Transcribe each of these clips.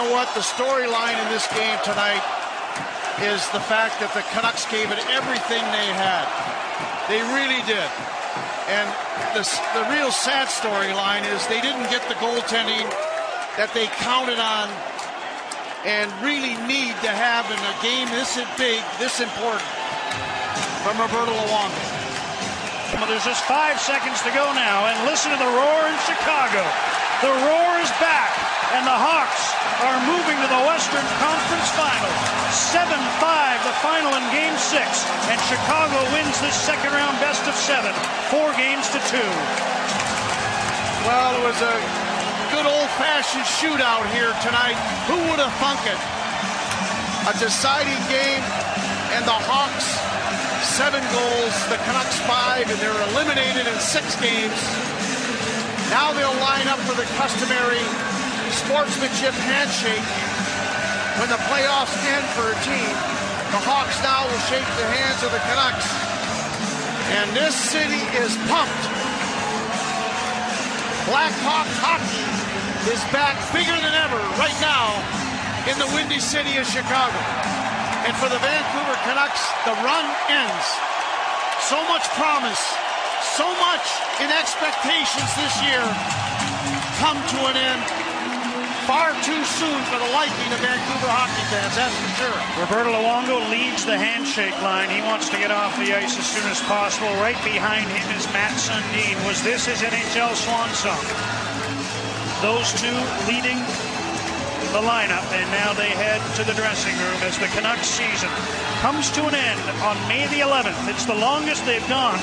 know what? The storyline in this game tonight is the fact that the Canucks gave it everything they had. They really did. And the real sad storyline is they didn't get the goaltending that they counted on and really need to have in a game this big, this important, from Roberto Luongo. Well, there's just 5 seconds to go now, and listen to the roar in Chicago. The roar is back, and the Hawks are moving to the Western Conference Final. 7-5, the final in Game 6, and Chicago wins this second-round best-of-7, 4-2. Well, it was a good old-fashioned shootout here tonight. Who would have thunk it? A deciding game, and the Hawks 7 goals, the Canucks 5, and they're eliminated in 6 games. Now they'll line up for the customary sportsmanship handshake when the playoffs end for a team. The Hawks now will shake the hands of the Canucks, and this city is pumped. Blackhawks hockey is back bigger than ever right now in the windy city of Chicago. And for the Vancouver Canucks, the run ends. So much promise, so much in expectations this year come to an end far too soon for the liking of Vancouver hockey fans, that's for sure. Roberto Luongo leads the handshake line. He wants to get off the ice as soon as possible. Right behind him is Matt Sundin. Was this his NHL swan song? Those two leading the lineup, and now they head to the dressing room as the Canucks season comes to an end on May the 11th. It's the longest they've gone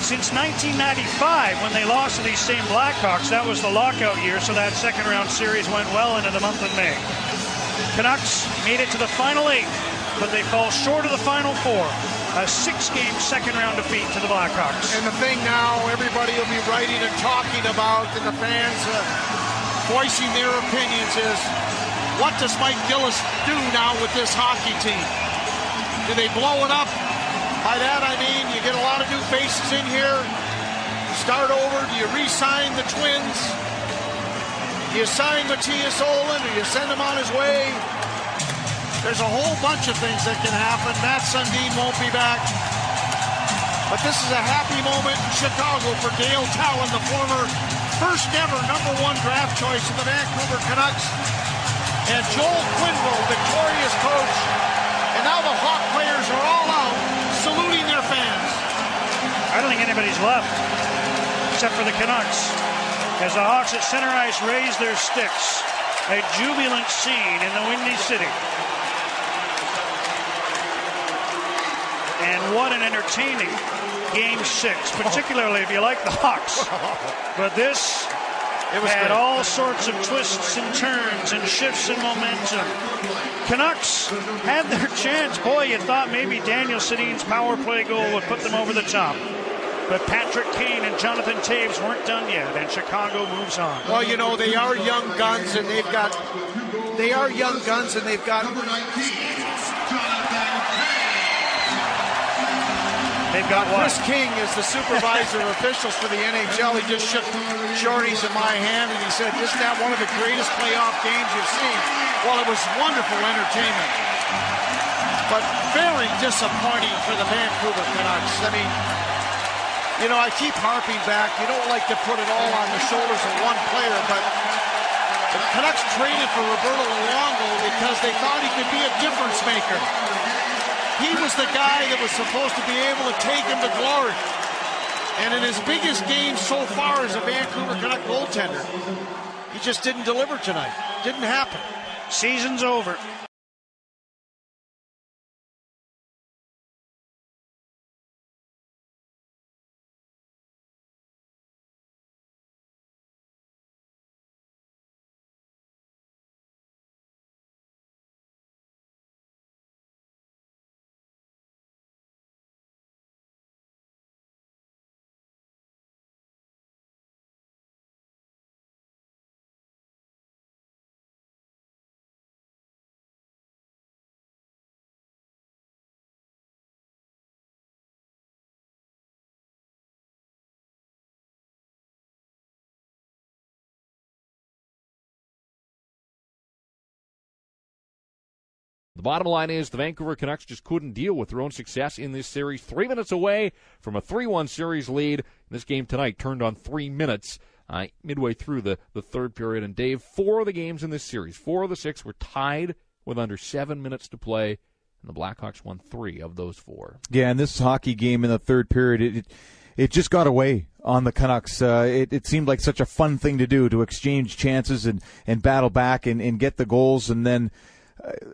since 1995 when they lost to these same Blackhawks. That was the lockout year, so that second round series went well into the month of May. Canucks made it to the final 8, but they fall short of the final 4. A 6-game second round defeat to the Blackhawks. And the thing now, everybody will be writing and talking about, and the fans voicing their opinions, is what does Mike Gillis do now with this hockey team? Do they blow it up? By that I mean you get a lot of new faces in here, start over. Do you re-sign the Twins? Do you sign Matthias Olin? Do you send him on his way? There's a whole bunch of things that can happen. Matt Sundin won't be back. But this is a happy moment in Chicago for Dale Talon, the former first ever #1 draft choice of the Vancouver Canucks, and Joel Quenneville, victorious coach. And now the Hawk players are all out saluting their fans. I don't think anybody's left except for the Canucks as the Hawks at center ice raise their sticks. A jubilant scene in the Windy City. And what an entertaining Game 6, particularly if you like the Hawks. But this had all sorts of twists and turns and shifts in momentum. Canucks had their chance. Boy, you thought maybe Daniel Sedin's power play goal would put them over the top. But Patrick Kane and Jonathan Toews weren't done yet, and Chicago moves on. Well, you know, they are young guns, and they've got what? Chris King is the supervisor of officials for the NHL. He just shook shorties in my hand, and he said, isn't that one of the greatest playoff games you've seen? Well, it was wonderful entertainment, but very disappointing for the Vancouver Canucks. I mean, you know, I keep harping back. You don't like to put it all on the shoulders of one player, but the Canucks traded for Roberto Luongo because they thought he could be a difference maker. He was the guy that was supposed to be able to take him to glory. And in his biggest game so far as a Vancouver Canuck goaltender, he just didn't deliver tonight. Didn't happen. Season's over. The bottom line is the Vancouver Canucks just couldn't deal with their own success in this series. 3 minutes away from a 3-1 series lead. This game tonight turned on 3 minutes midway through the third period. And, Dave, 4 of the games in this series, 4 of the 6 were tied with under 7 minutes to play. And the Blackhawks won 3 of those 4. Yeah, and this hockey game in the third period, it just got away on the Canucks. It seemed like such a fun thing to do, to exchange chances and battle back and get the goals. And then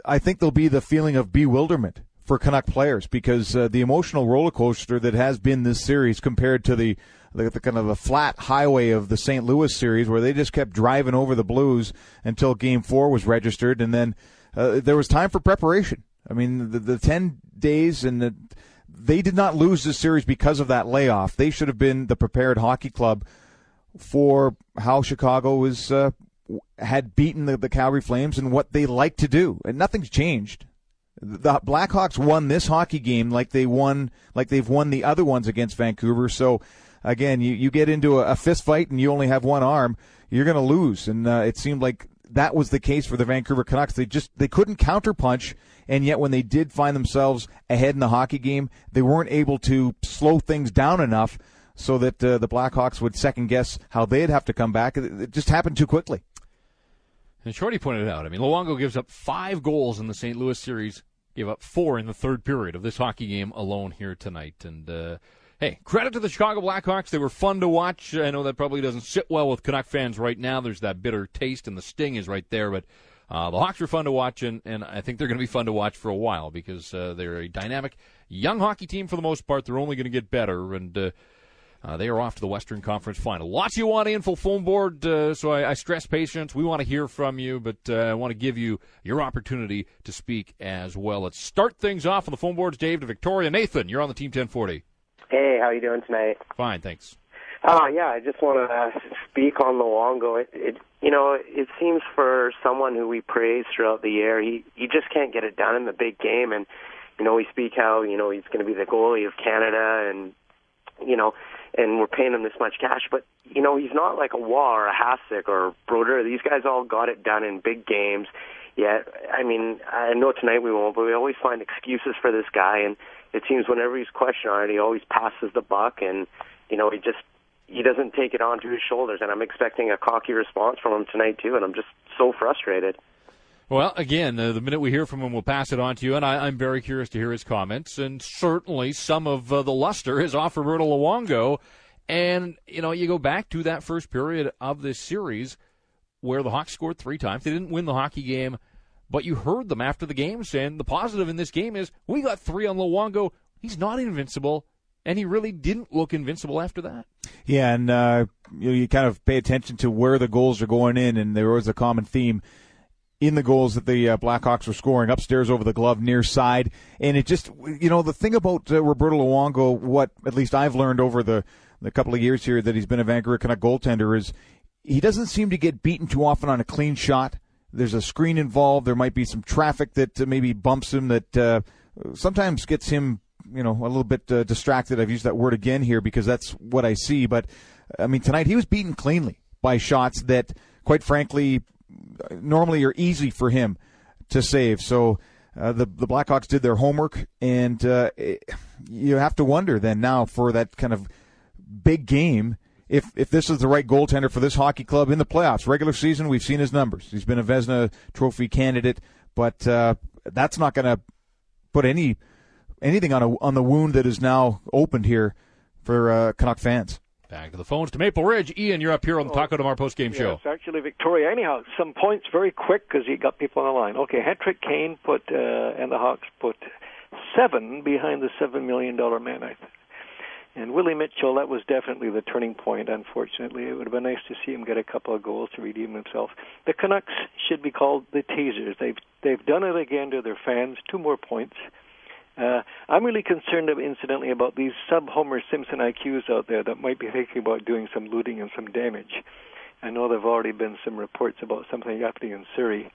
I think there'll be the feeling of bewilderment for Canuck players because the emotional roller coaster that has been this series compared to the kind of the flat highway of the St. Louis series where they just kept driving over the Blues until Game 4 was registered. And then there was time for preparation. I mean, the 10 days and they did not lose this series because of that layoff. They should have been the prepared hockey club for how Chicago had beaten the Calgary Flames and what they like to do. And nothing's changed. The Blackhawks won this hockey game like they've won the other ones against Vancouver. So, again, you get into a fist fight and you only have one arm, you're going to lose. And it seemed like that was the case for the Vancouver Canucks. They couldn't counterpunch, and yet when they did find themselves ahead in the hockey game, they weren't able to slow things down enough so that the Blackhawks would second-guess how they'd have to come back. It just happened too quickly. And Shorty pointed out, I mean, Luongo gives up 5 goals in the St. Louis series, gave up 4 in the third period of this hockey game alone here tonight. And, hey, credit to the Chicago Blackhawks. They were fun to watch. I know that probably doesn't sit well with Canuck fans right now. There's that bitter taste, and the sting is right there. But the Hawks were fun to watch, and I think they're going to be fun to watch for a while because they're a dynamic, young hockey team for the most part. They're only going to get better, and they are off to the Western Conference Final. Lots you want in full phone board, so I stress patience. We want to hear from you, but I want to give you your opportunity to speak as well. Let's start things off on the phone boards. Dave to Victoria. Nathan, you're on the Team 1040. Hey, how you doing tonight? Fine, thanks. Yeah, I just want to speak on Luongo. It seems for someone who we praise throughout the year, he just can't get it done in the big game. And, we speak how, he's going to be the goalie of Canada and, and we're paying him this much cash. But, he's not like a Waugh or a Hasek or Brodeur. These guys all got it done in big games. Yet, I mean, I know tonight we won't, but we always find excuses for this guy. And it seems whenever he's questioned on it, he always passes the buck. And, he doesn't take it onto his shoulders. And I'm expecting a cocky response from him tonight, too. And I'm just so frustrated. Well, again, the minute we hear from him, we'll pass it on to you, and I'm very curious to hear his comments, and certainly some of the luster is off Roberto Luongo. And, you go back to that first period of this series where the Hawks scored 3 times. They didn't win the hockey game, but you heard them after the game saying the positive in this game is we got 3 on Luongo. He's not invincible, and he really didn't look invincible after that. Yeah, and you kind of pay attention to where the goals are going in, and there was a common theme in the goals that the Blackhawks were scoring, upstairs over the glove, near side. And it just, the thing about Roberto Luongo, what at least I've learned over the couple of years here that he's been a Vancouver Canuck goaltender, is he doesn't seem to get beaten too often on a clean shot. There's a screen involved. There might be some traffic that maybe bumps him that sometimes gets him, a little bit distracted. I've used that word again here because that's what I see. But, I mean, tonight he was beaten cleanly by shots that, quite frankly, normally are easy for him to save. So the Blackhawks did their homework, and you have to wonder then now for that kind of big game if this is the right goaltender for this hockey club in the playoffs. Regular season, we've seen his numbers. He's been a Vezina Trophy candidate, but that's not going to put anything on the wound that is now opened here for Canuck fans. Back to the phones to Maple Ridge. Ian, you're up here on the Taco Tomorrow post-game show. Yes, actually, Victoria. Anyhow, some points very quick because you got people on the line. Okay, Patrick Kane and the Hawks put 7 behind the $7 million man, I think. And Willie Mitchell, that was definitely the turning point, unfortunately. It would have been nice to see him get a couple of goals to redeem himself. The Canucks should be called the Teasers. They've done it again to their fans. 2 more points. I'm really concerned, incidentally, about these sub-Homer Simpson IQs out there that might be thinking about doing some looting and some damage. I know there have already been some reports about something happening in Surrey.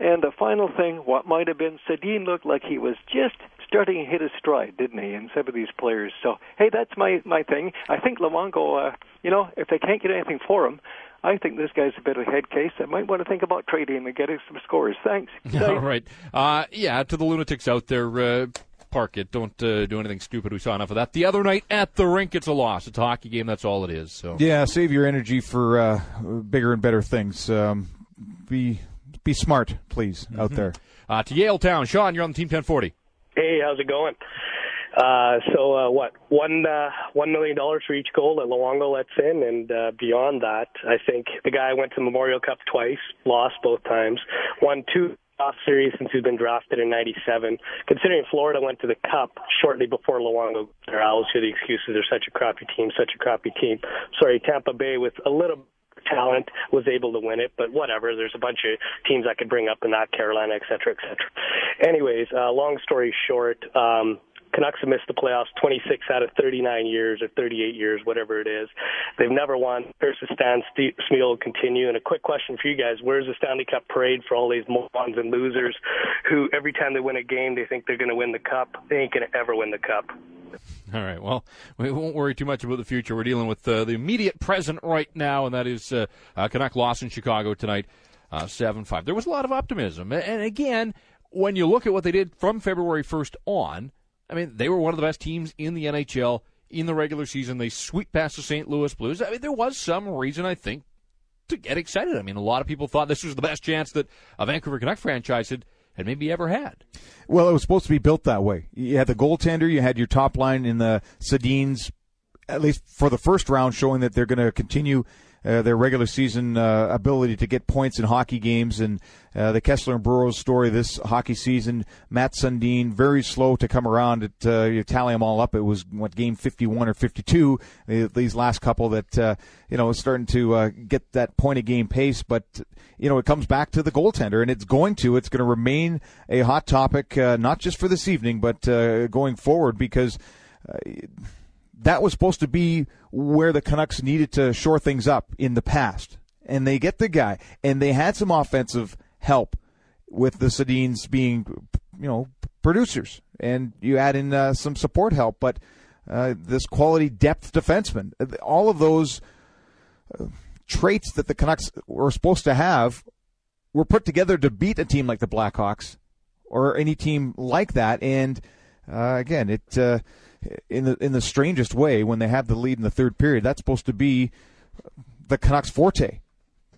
And the final thing, what might have been, Sedin looked like he was just starting to hit his stride, didn't he, in some of these players. So, hey, that's my thing. I think Luongo, if they can't get anything for him, I think this guy's a bit of a head case. I might want to think about trading him and getting some scores. Thanks. All right. To the lunatics out there, park it. Don't do anything stupid. We saw enough of that. The other night at the rink, it's a loss. It's a hockey game. That's all it is. So yeah, save your energy for bigger and better things. Be smart, please, out there. To Yale Town. Sean, you're on the Team 1040. Hey, how's it going? $1 million for each goal that Luongo lets in, and beyond that, I think the guy went to Memorial Cup twice, lost both times, won 2 off series since he's been drafted in '97. Considering Florida went to the Cup shortly before Luongo, I always hear the excuses, they're such a crappy team. Sorry, Tampa Bay with a little talent was able to win it, but whatever. There's a bunch of teams I could bring up in that, Carolina, et cetera, et cetera. Anyways, long story short, Canucks have missed the playoffs 26 out of 39 years or 38 years, whatever it is. They've never won. Here's the Stan Smeal will continue. And a quick question for you guys. Where's the Stanley Cup parade for all these morons and losers who every time they win a game, they think they're going to win the Cup? They ain't going to ever win the Cup. All right, well, we won't worry too much about the future. We're dealing with the immediate present right now, and that is Canuck loss in Chicago tonight, 7-5. There was a lot of optimism. And again, when you look at what they did from February 1st on, I mean, they were one of the best teams in the NHL in the regular season. They sweep past the St. Louis Blues. I mean, there was some reason, I think, to get excited. I mean, a lot of people thought this was the best chance that a Vancouver Canuck franchise had maybe ever had. Well, it was supposed to be built that way. You had the goaltender, you had your top line in the Sedins, at least for the first round, showing that they're going to continue their regular season ability to get points in hockey games. And the Kessler and Burroughs story this hockey season, Matt Sundin, very slow to come around. You tally them all up, it was, game 51 or 52, these last couple that, is starting to get that point-a-game pace. But, it comes back to the goaltender, and it's going to remain a hot topic, not just for this evening, but going forward, because that was supposed to be where the Canucks needed to shore things up in the past. And they get the guy. And they had some offensive help with the Sedins being, producers. And you add in some support help. But this quality depth defenseman, all of those traits that the Canucks were supposed to have were put together to beat a team like the Blackhawks or any team like that. And, again, in the strangest way, when they have the lead in the third period, that's supposed to be the Canucks' forte,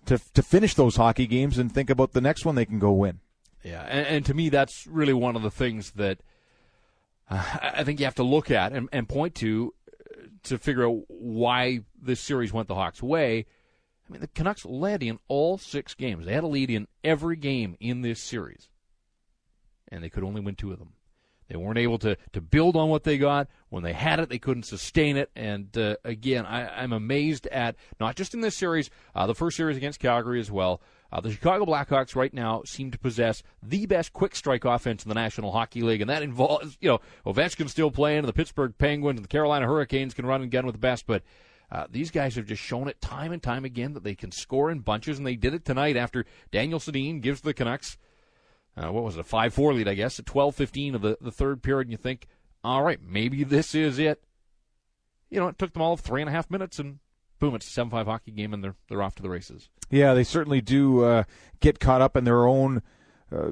to finish those hockey games and think about the next one they can go win. Yeah, and to me, that's really one of the things that I think you have to look at and point to figure out why this series went the Hawks' way. I mean, the Canucks led in all 6 games. They had a lead in every game in this series, and they could only win 2 of them. They weren't able to build on what they got. When they had it, they couldn't sustain it. And, again, I'm amazed at, not just in this series, the first series against Calgary as well, the Chicago Blackhawks right now seem to possess the best quick strike offense in the National Hockey League. And that involves, Ovechkin still playing, and the Pittsburgh Penguins and the Carolina Hurricanes can run and gun with the best. But these guys have just shown it time and time again that they can score in bunches. And they did it tonight after Daniel Sedin gives the Canucks a 5-4 lead, I guess, at 12:15 of the third period, and you think, all right, maybe this is it. It took them all 3.5 minutes, and boom, it's a 7-5 hockey game, and they're off to the races. Yeah, they certainly do get caught up in their own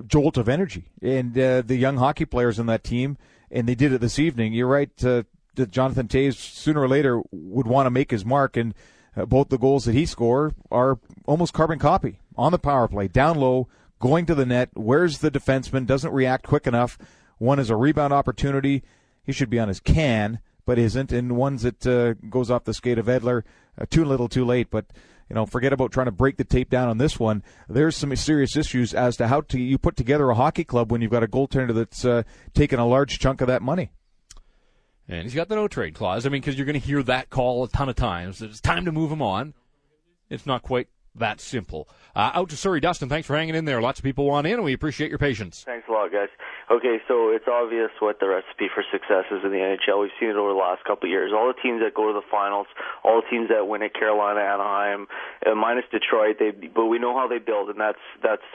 jolt of energy. And the young hockey players on that team, and they did it this evening. You're right, that Jonathan Toews sooner or later would want to make his mark, and both the goals that he scored are almost carbon copy on the power play, down low, going to the net. Where's the defenseman? Doesn't react quick enough. One is a rebound opportunity. He should be on his can, but isn't. And one's that goes off the skate of Edler. Too little, too late. But, forget about trying to break the tape down on this one. There's some serious issues as to how you put together a hockey club when you've got a goaltender that's taken a large chunk of that money. And he's got the no-trade clause. I mean, because you're going to hear that call a ton of times. It's time to move him on. It's not quite that simple. Out to Surrey, Dustin, thanks for hanging in there. Lots of people want in, and we appreciate your patience. Thanks a lot, guys. Okay, so it's obvious what the recipe for success is in the NHL. We've seen it over the last couple of years. All the teams that go to the finals, all the teams that win at Carolina, Anaheim, minus Detroit, but we know how they build, and that's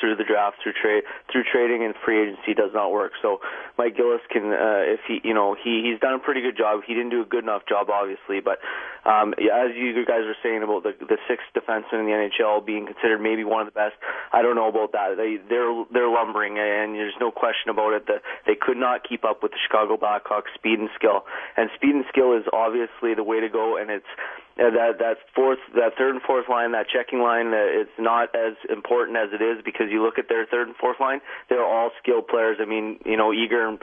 through the draft, through trading, and free agency does not work. So Mike Gillis can, if he's done a pretty good job. He didn't do a good enough job, obviously, but As you guys were saying about the sixth defenseman in the NHL being considered maybe one of the best, I don't know about that. They're lumbering, and there's no question about it that they could not keep up with the Chicago Blackhawks' speed and skill. And speed and skill is obviously the way to go, and it's that third and fourth line, that checking line, it's not as important as it is because you look at their third and fourth line, they're all skilled players. I mean, Eager and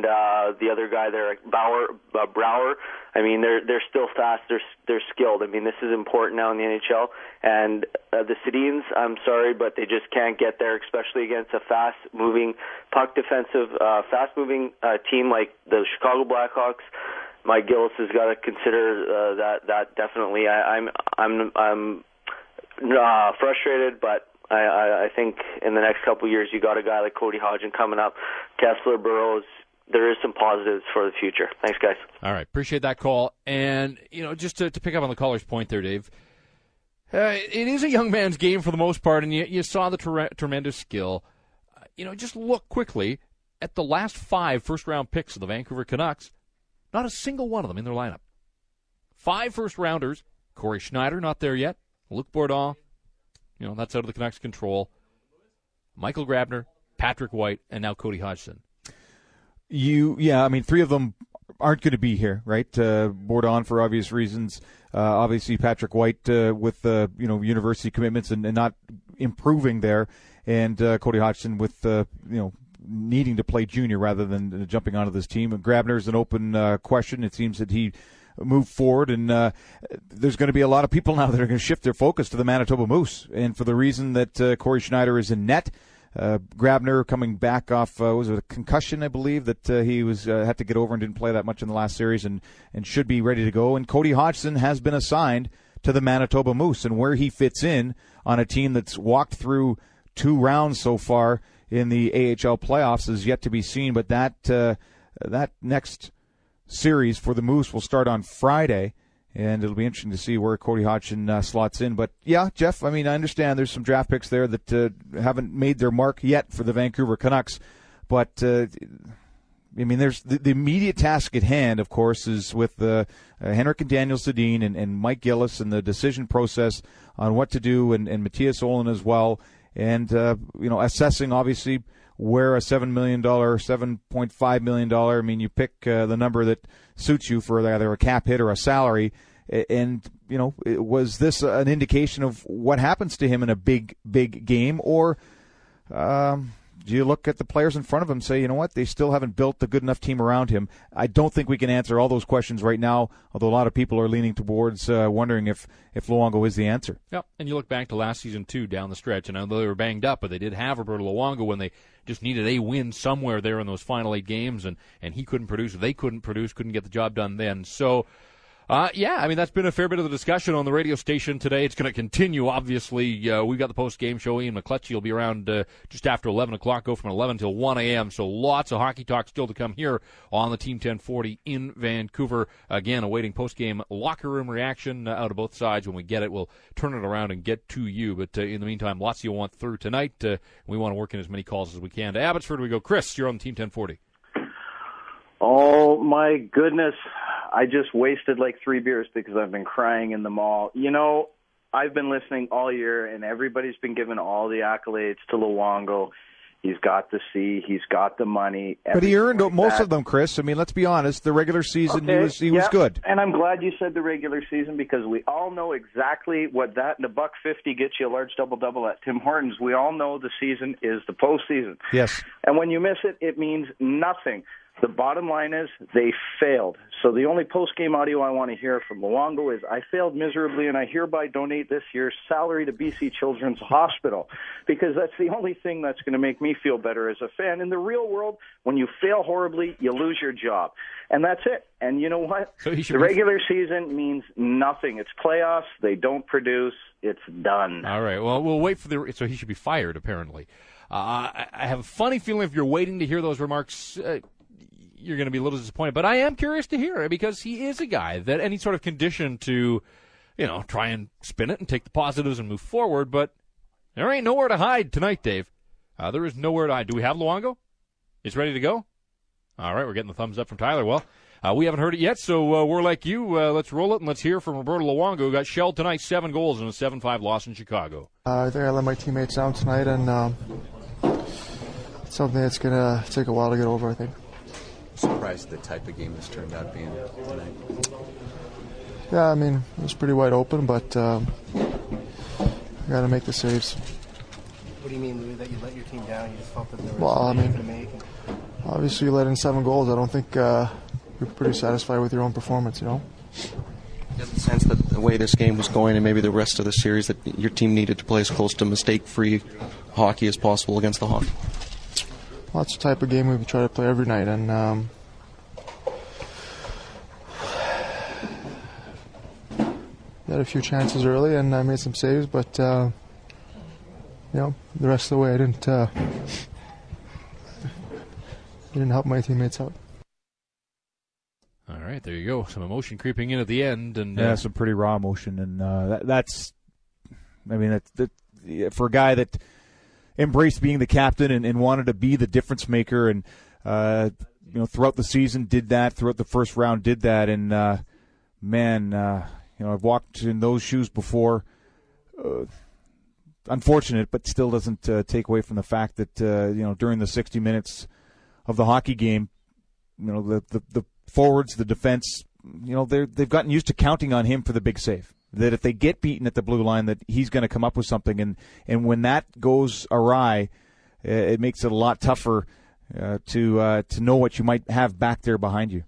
the other guy there, Brouwer. I mean, they're still fast. They're skilled. I mean, this is important now in the NHL. And the Sedins, I'm sorry, but they just can't get there, especially against a fast-moving, fast-moving team like the Chicago Blackhawks. Mike Gillis has got to consider that definitely. I'm frustrated, but I think in the next couple of years you got a guy like Cody Hodgson coming up, Kessler, Burrows. There is some positives for the future. Thanks, guys. All right, appreciate that call. And just to pick up on the caller's point there, Dave, it is a young man's game for the most part, and you saw the tremendous skill. Just look quickly at the last 5 first-round picks of the Vancouver Canucks. Not a single one of them in their lineup. 5 first-rounders. Corey Schneider, not there yet. Luc Bourdon, that's out of the Canucks' control. Michael Grabner, Patrick White, and now Cody Hodgson. 3 of them aren't going to be here, right? Bourdon for obvious reasons. Obviously, Patrick White with university commitments and not improving there, and Cody Hodgson with needing to play junior rather than jumping onto this team. And Grabner's an open question. It seems that he moved forward, and there's going to be a lot of people now that are going to shift their focus to the Manitoba Moose, and for the reason that Corey Schneider is in net. Grabner coming back off was it a concussion, I believe, that he was had to get over and didn't play that much in the last series and should be ready to go. And Cody Hodgson has been assigned to the Manitoba Moose, and where he fits in on a team that's walked through 2 rounds so far in the AHL playoffs is yet to be seen. But that next series for the Moose will start on Friday. And it'll be interesting to see where Cody Hodgson slots in. But, yeah, Jeff, I understand there's some draft picks there that haven't made their mark yet for the Vancouver Canucks. But, there's the immediate task at hand, of course, is with Henrik and Daniel Sedin and Mike Gillis and the decision process on what to do, and Matthias Olin as well. And, assessing, obviously, where a $7 million, $7.5 million, you pick the number that suits you for either a cap hit or a salary. And, was this an indication of what happens to him in a big game? Or do you look at the players in front of him and say, you know what, they still haven't built a good enough team around him? I don't think we can answer all those questions right now, although a lot of people are leaning towards wondering if Luongo is the answer. Yep, and you look back to last season, too, down the stretch, and I know they were banged up, but they did have Roberto Luongo when they just needed a win somewhere there in those final 8 games, and he couldn't produce, they couldn't produce, couldn't get the job done then. So, that's been a fair bit of the discussion on the radio station today. It's going to continue, obviously. We've got the post-game show. Ian McCletchie will be around just after 11 o'clock, go from 11 till 1 a.m., so lots of hockey talk still to come here on the Team 1040 in Vancouver. Again, awaiting post-game locker room reaction out of both sides. When we get it, we'll turn it around and get to you. But in the meantime, lots you want through tonight. We want to work in as many calls as we can. To Abbotsford we go. Chris, you're on the Team 1040. Oh, my goodness. I just wasted like 3 beers because I've been crying in the mall. I've been listening all year, and everybody's been giving all the accolades to Luongo. He's got the C. He's got the money. But he earned most of them, Chris. Let's be honest. The regular season, okay, he was good. And I'm glad you said the regular season because we all know exactly what that and a $1.50 gets you a large double-double at Tim Hortons. We all know the season is the postseason. Yes. And when you miss it, it means nothing. The bottom line is they failed. So the only post-game audio I want to hear from Luongo is, I failed miserably, and I hereby donate this year's salary to BC Children's Hospital, because that's the only thing that's going to make me feel better as a fan. In the real world, when you fail horribly, you lose your job. And that's it. And you know what? So the regular season means nothing. It's playoffs. They don't produce. It's done. All right. Well, we'll wait for so he should be fired, apparently. I have a funny feeling if you're waiting to hear those remarks, you're going to be a little disappointed. But I am curious to hear it because he is a guy that any sort of condition to, try and spin it and take the positives and move forward. But there ain't nowhere to hide tonight, Dave. There is nowhere to hide. Do we have Luongo? He's ready to go? All right, we're getting the thumbs up from Tyler. Well, We haven't heard it yet, so we're like you. Let's roll it, and let's hear from Roberto Luongo, who got shelled tonight, 7 goals in a 7-5 loss in Chicago. I think I let my teammates down tonight, and it's something that's going to take a while to get over, I think. Surprised the type of game this turned out being tonight? Yeah, I mean, it was pretty wide open, but I got to make the saves. What do you mean, Louis, that you let your team down? You just felt that there was Well, I something mean, to make? obviously you let in 7 goals. I don't think you're pretty satisfied with your own performance, you know? You have the sense that the way this game was going and maybe the rest of the series, that your team needed to play as close to mistake-free hockey as possible against the Hawks? Well, that's the type of game we try to play every night, and we had a few chances early, and I made some saves, but you know, the rest of the way I didn't help my teammates out. All right, there you go. Some emotion creeping in at the end, and yeah, some pretty raw emotion, and that's. I mean, for a guy that embraced being the captain and wanted to be the difference maker, and you know, throughout the season did that, throughout the first round did that, and man, you know, I've walked in those shoes before. Unfortunate, but still doesn't take away from the fact that you know, during the 60 minutes of the hockey game, you know, the forwards, the defense, you know, they've gotten used to counting on him for the big save. That if they get beaten at the blue line, that he's going to come up with something, and when that goes awry, it makes it a lot tougher to know what you might have back there behind you.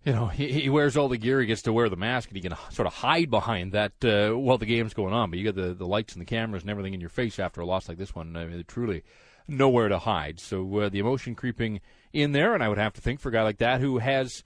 You know, he wears all the gear, he gets to wear the mask, and he can sort of hide behind that while the game's going on. But you got the lights and the cameras and everything in your face after a loss like this one. I mean, truly nowhere to hide. So the emotion creeping in there, and I would have to think for a guy like that who has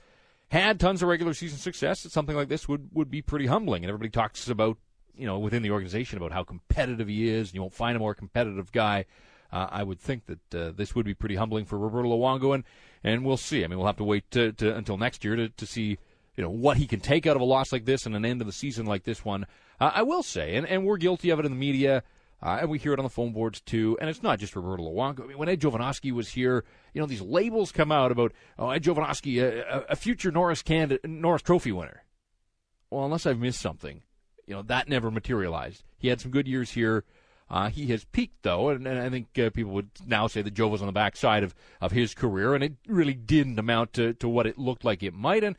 had tons of regular season success, that something like this would be pretty humbling. And everybody talks about, you know, within the organization about how competitive he is, and you won't find a more competitive guy. I would think that this would be pretty humbling for Roberto Luongo, and we'll see. I mean, we'll have to wait until next year to see, you know, what he can take out of a loss like this and an end of the season like this one. I will say, and we're guilty of it in the media, and we hear it on the phone boards too, and it's not just Roberto Luongo. I mean, when Ed Jovanovski was here, you know, these labels come out about, oh, Ed Jovanovski, a future Norris Trophy winner. Well, unless I've missed something, you know, that never materialized. He had some good years here. He has peaked, though, and I think people would now say that Joe was on the backside of his career, and it really didn't amount to what it looked like it might. And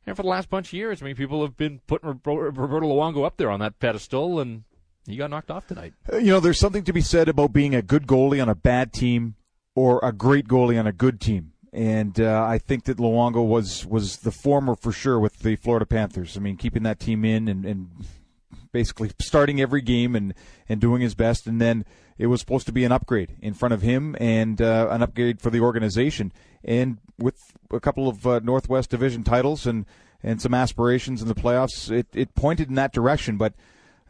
for the last bunch of years, I mean, people have been putting Roberto Luongo up there on that pedestal, and he got knocked off tonight. You know, there's something to be said about being a good goalie on a bad team or a great goalie on a good team. And I think that Luongo was the former for sure with the Florida Panthers. I mean, keeping that team in and basically starting every game and doing his best. And then it was supposed to be an upgrade in front of him and an upgrade for the organization. And with a couple of Northwest Division titles and some aspirations in the playoffs, it pointed in that direction. But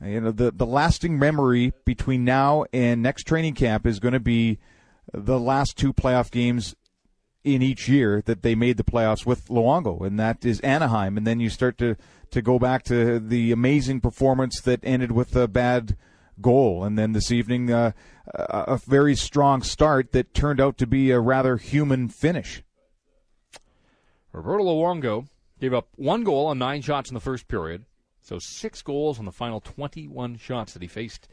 you know, the lasting memory between now and next training camp is going to be the last 2 playoff games in each year that they made the playoffs with Luongo, and that is Anaheim. And then you start to go back to the amazing performance that ended with a bad goal. And then this evening, a very strong start that turned out to be a rather human finish. Roberto Luongo gave up 1 goal on 9 shots in the first period. So 6 goals on the final 21 shots that he faced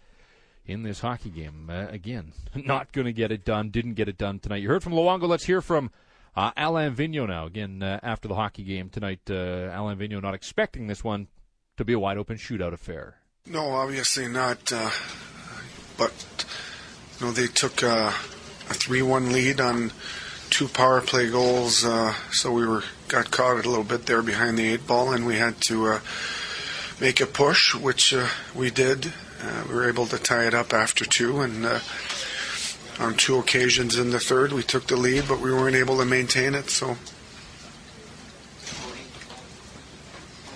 in this hockey game. Again, not going to get it done. Didn't get it done tonight. You heard from Luongo. Let's hear from Alain Vigneault now. Again, after the hockey game tonight, Alain Vigneault not expecting this one to be a wide-open shootout affair. No, obviously not. But you know, they took a 3-1 lead on 2 power play goals, so we got caught a little bit there behind the 8 ball, and we had to make a push, which we did. We were able to tie it up after 2, and on 2 occasions in the third we took the lead, but we weren't able to maintain it. So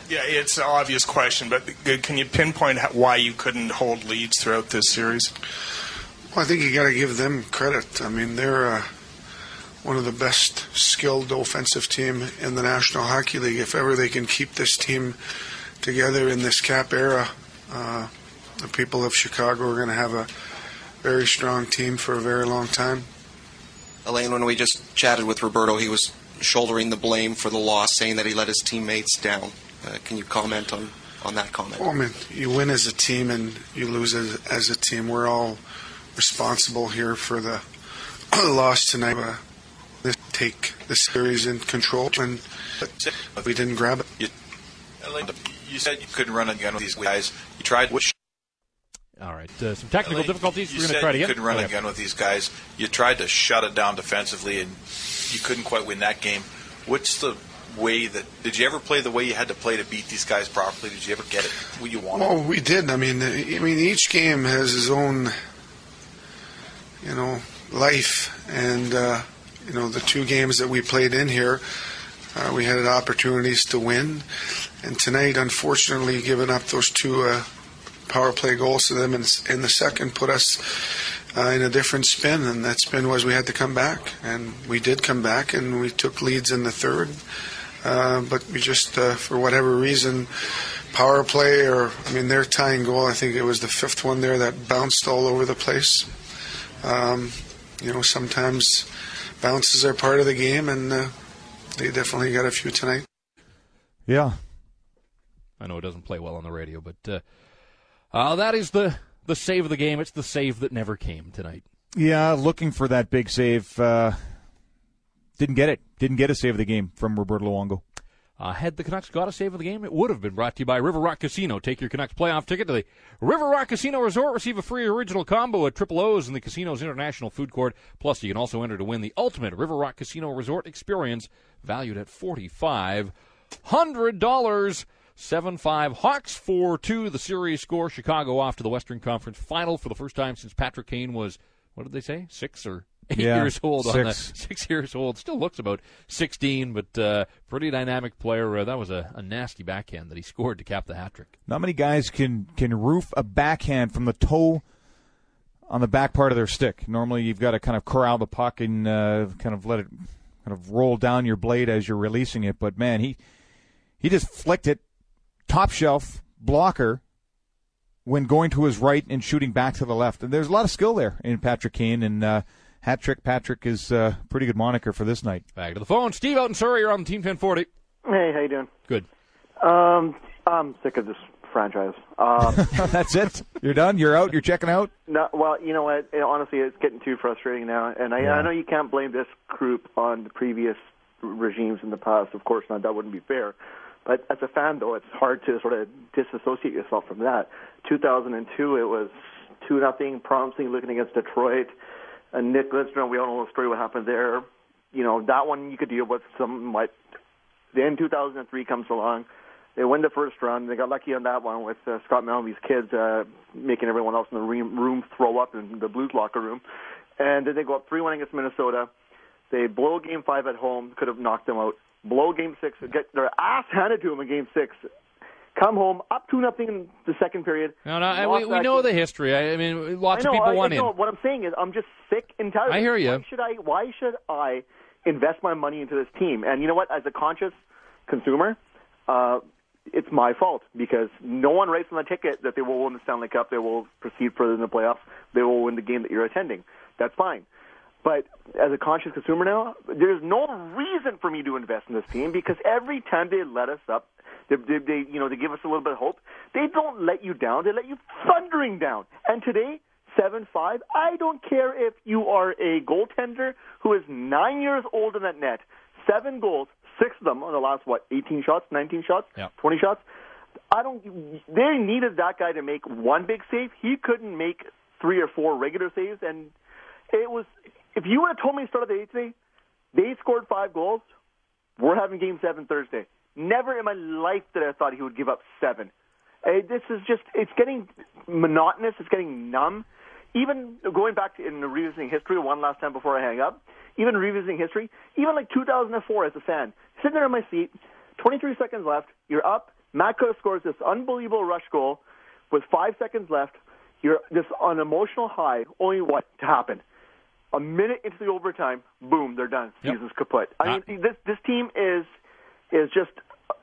yeah, it's an obvious question, but can you pinpoint why you couldn't hold leads throughout this series? Well, I think you got to give them credit. I mean, they're one of the best skilled offensive team in the National Hockey League. If ever they can keep this team together in this cap era, the people of Chicago are going to have a very strong team for a very long time. Alain, when we just chatted with Roberto, he was shouldering the blame for the loss, saying that he let his teammates down. Can you comment on that comment? Well, I mean, you win as a team and you lose as a team. We're all responsible here for the loss tonight. Take the series in control, and we didn't grab it. You said you couldn't run a gun with these guys. You tried. All right, some technical difficulties. We're going to try to you get. Couldn't run a gun with these guys. You tried to shut it down defensively, and you couldn't quite win that game. What's the way that? Did you ever play the way you had to play to beat these guys properly? Did you ever get it what you wanted? Well, we did. I mean, each game has its own, life, and the two games that we played in here, we had opportunities to win, and tonight, unfortunately, giving up those two power play goals to them in the second put us in a different spin, and that spin was we had to come back, and we did come back, and we took leads in the third, but we just, for whatever reason, power play their tying goal, I think it was the fifth one there that bounced all over the place. Sometimes bounces are part of the game, and they definitely got a few tonight. Yeah. I know it doesn't play well on the radio, but that is the save of the game. It's the save that never came tonight. Yeah, looking for that big save. Didn't get it. Didn't get a save of the game from Roberto Luongo. Had the Canucks got a save of the game, it would have been brought to you by River Rock Casino. Take your Canucks playoff ticket to the River Rock Casino Resort. Receive a free original combo at Triple O's in the casino's international food court. Plus, you can also enter to win the ultimate River Rock Casino Resort experience, valued at $4,500. 7-5 Hawks 4-2 the series score. Chicago off to the Western Conference Final for the first time since Patrick Kane was, what did they say, 6 or 8 years old. 6 years old. Still looks about 16, but pretty dynamic player. That was a nasty backhand that he scored to cap the hat trick. Not many guys can roof a backhand from the toe on the back part of their stick. Normally you've got to kind of corral the puck and kind of let it kind of roll down your blade as you're releasing it. But, man, he just flicked it top shelf blocker when going to his right and shooting back to the left. And there's a lot of skill there in Patrick Kane, and Hat Trick Patrick is a pretty good moniker for this night. Back to the phone. Steve out in Surrey, you're on Team 1040. Hey, how you doing? Good. I'm sick of this franchise. That's it? You're done? You're out? You're checking out? No, well, you know what? Honestly, it's getting too frustrating now. And I know you can't blame this group on the previous regimes in the past. Of course not. That wouldn't be fair. But as a fan, though, it's hard to sort of disassociate yourself from that. 2002, it was 2-0, promising, looking against Detroit. And Nick Lidstrom, we all know the story, what happened there. That one you could deal with somewhat. Then 2003 comes along. They win the first round. They got lucky on that one with Scott Melby's kids making everyone else in the room throw up in the Blues locker room. And then they go up 3-1 against Minnesota. They blow Game 5 at home, could have knocked them out. Blow Game 6, get their ass handed to them in Game 6. Come home, up 2-0 in the second period. No, we know the history. I mean, lots of people won in. What I'm saying is I'm just sick and tired. I hear you. Why should I invest my money into this team? And you know what? As a conscious consumer, it's my fault because no one writes on the ticket that they will win the Stanley Cup, they will proceed further in the playoffs, they will win the game that you're attending. That's fine. But as a conscious consumer now, there's no reason for me to invest in this team because every time they let us up, they give us a little bit of hope. They don't let you down. They let you thundering down. And today, 7-5, I don't care if you are a goaltender who is 9 years old in that net, 7 goals, 6 of them on the last, 18 shots, 19 shots, 20 shots. They needed that guy to make one big save. He couldn't make 3 or 4 regular saves. And it was, if you would have told me to start of the 8th today, they scored 5 goals, we're having Game 7 Thursday. Never in my life did I thought he would give up 7. This is just, it's getting monotonous. It's getting numb. Even going back to revisiting history one last time before I hang up, even revisiting history, even like 2004 as a fan, sitting there in my seat, 23 seconds left, you're up, Matt Cook scores this unbelievable rush goal with 5 seconds left. You're just on an emotional high, only what to happen? A minute into the overtime, boom, they're done. Season's kaput. I mean, this team is just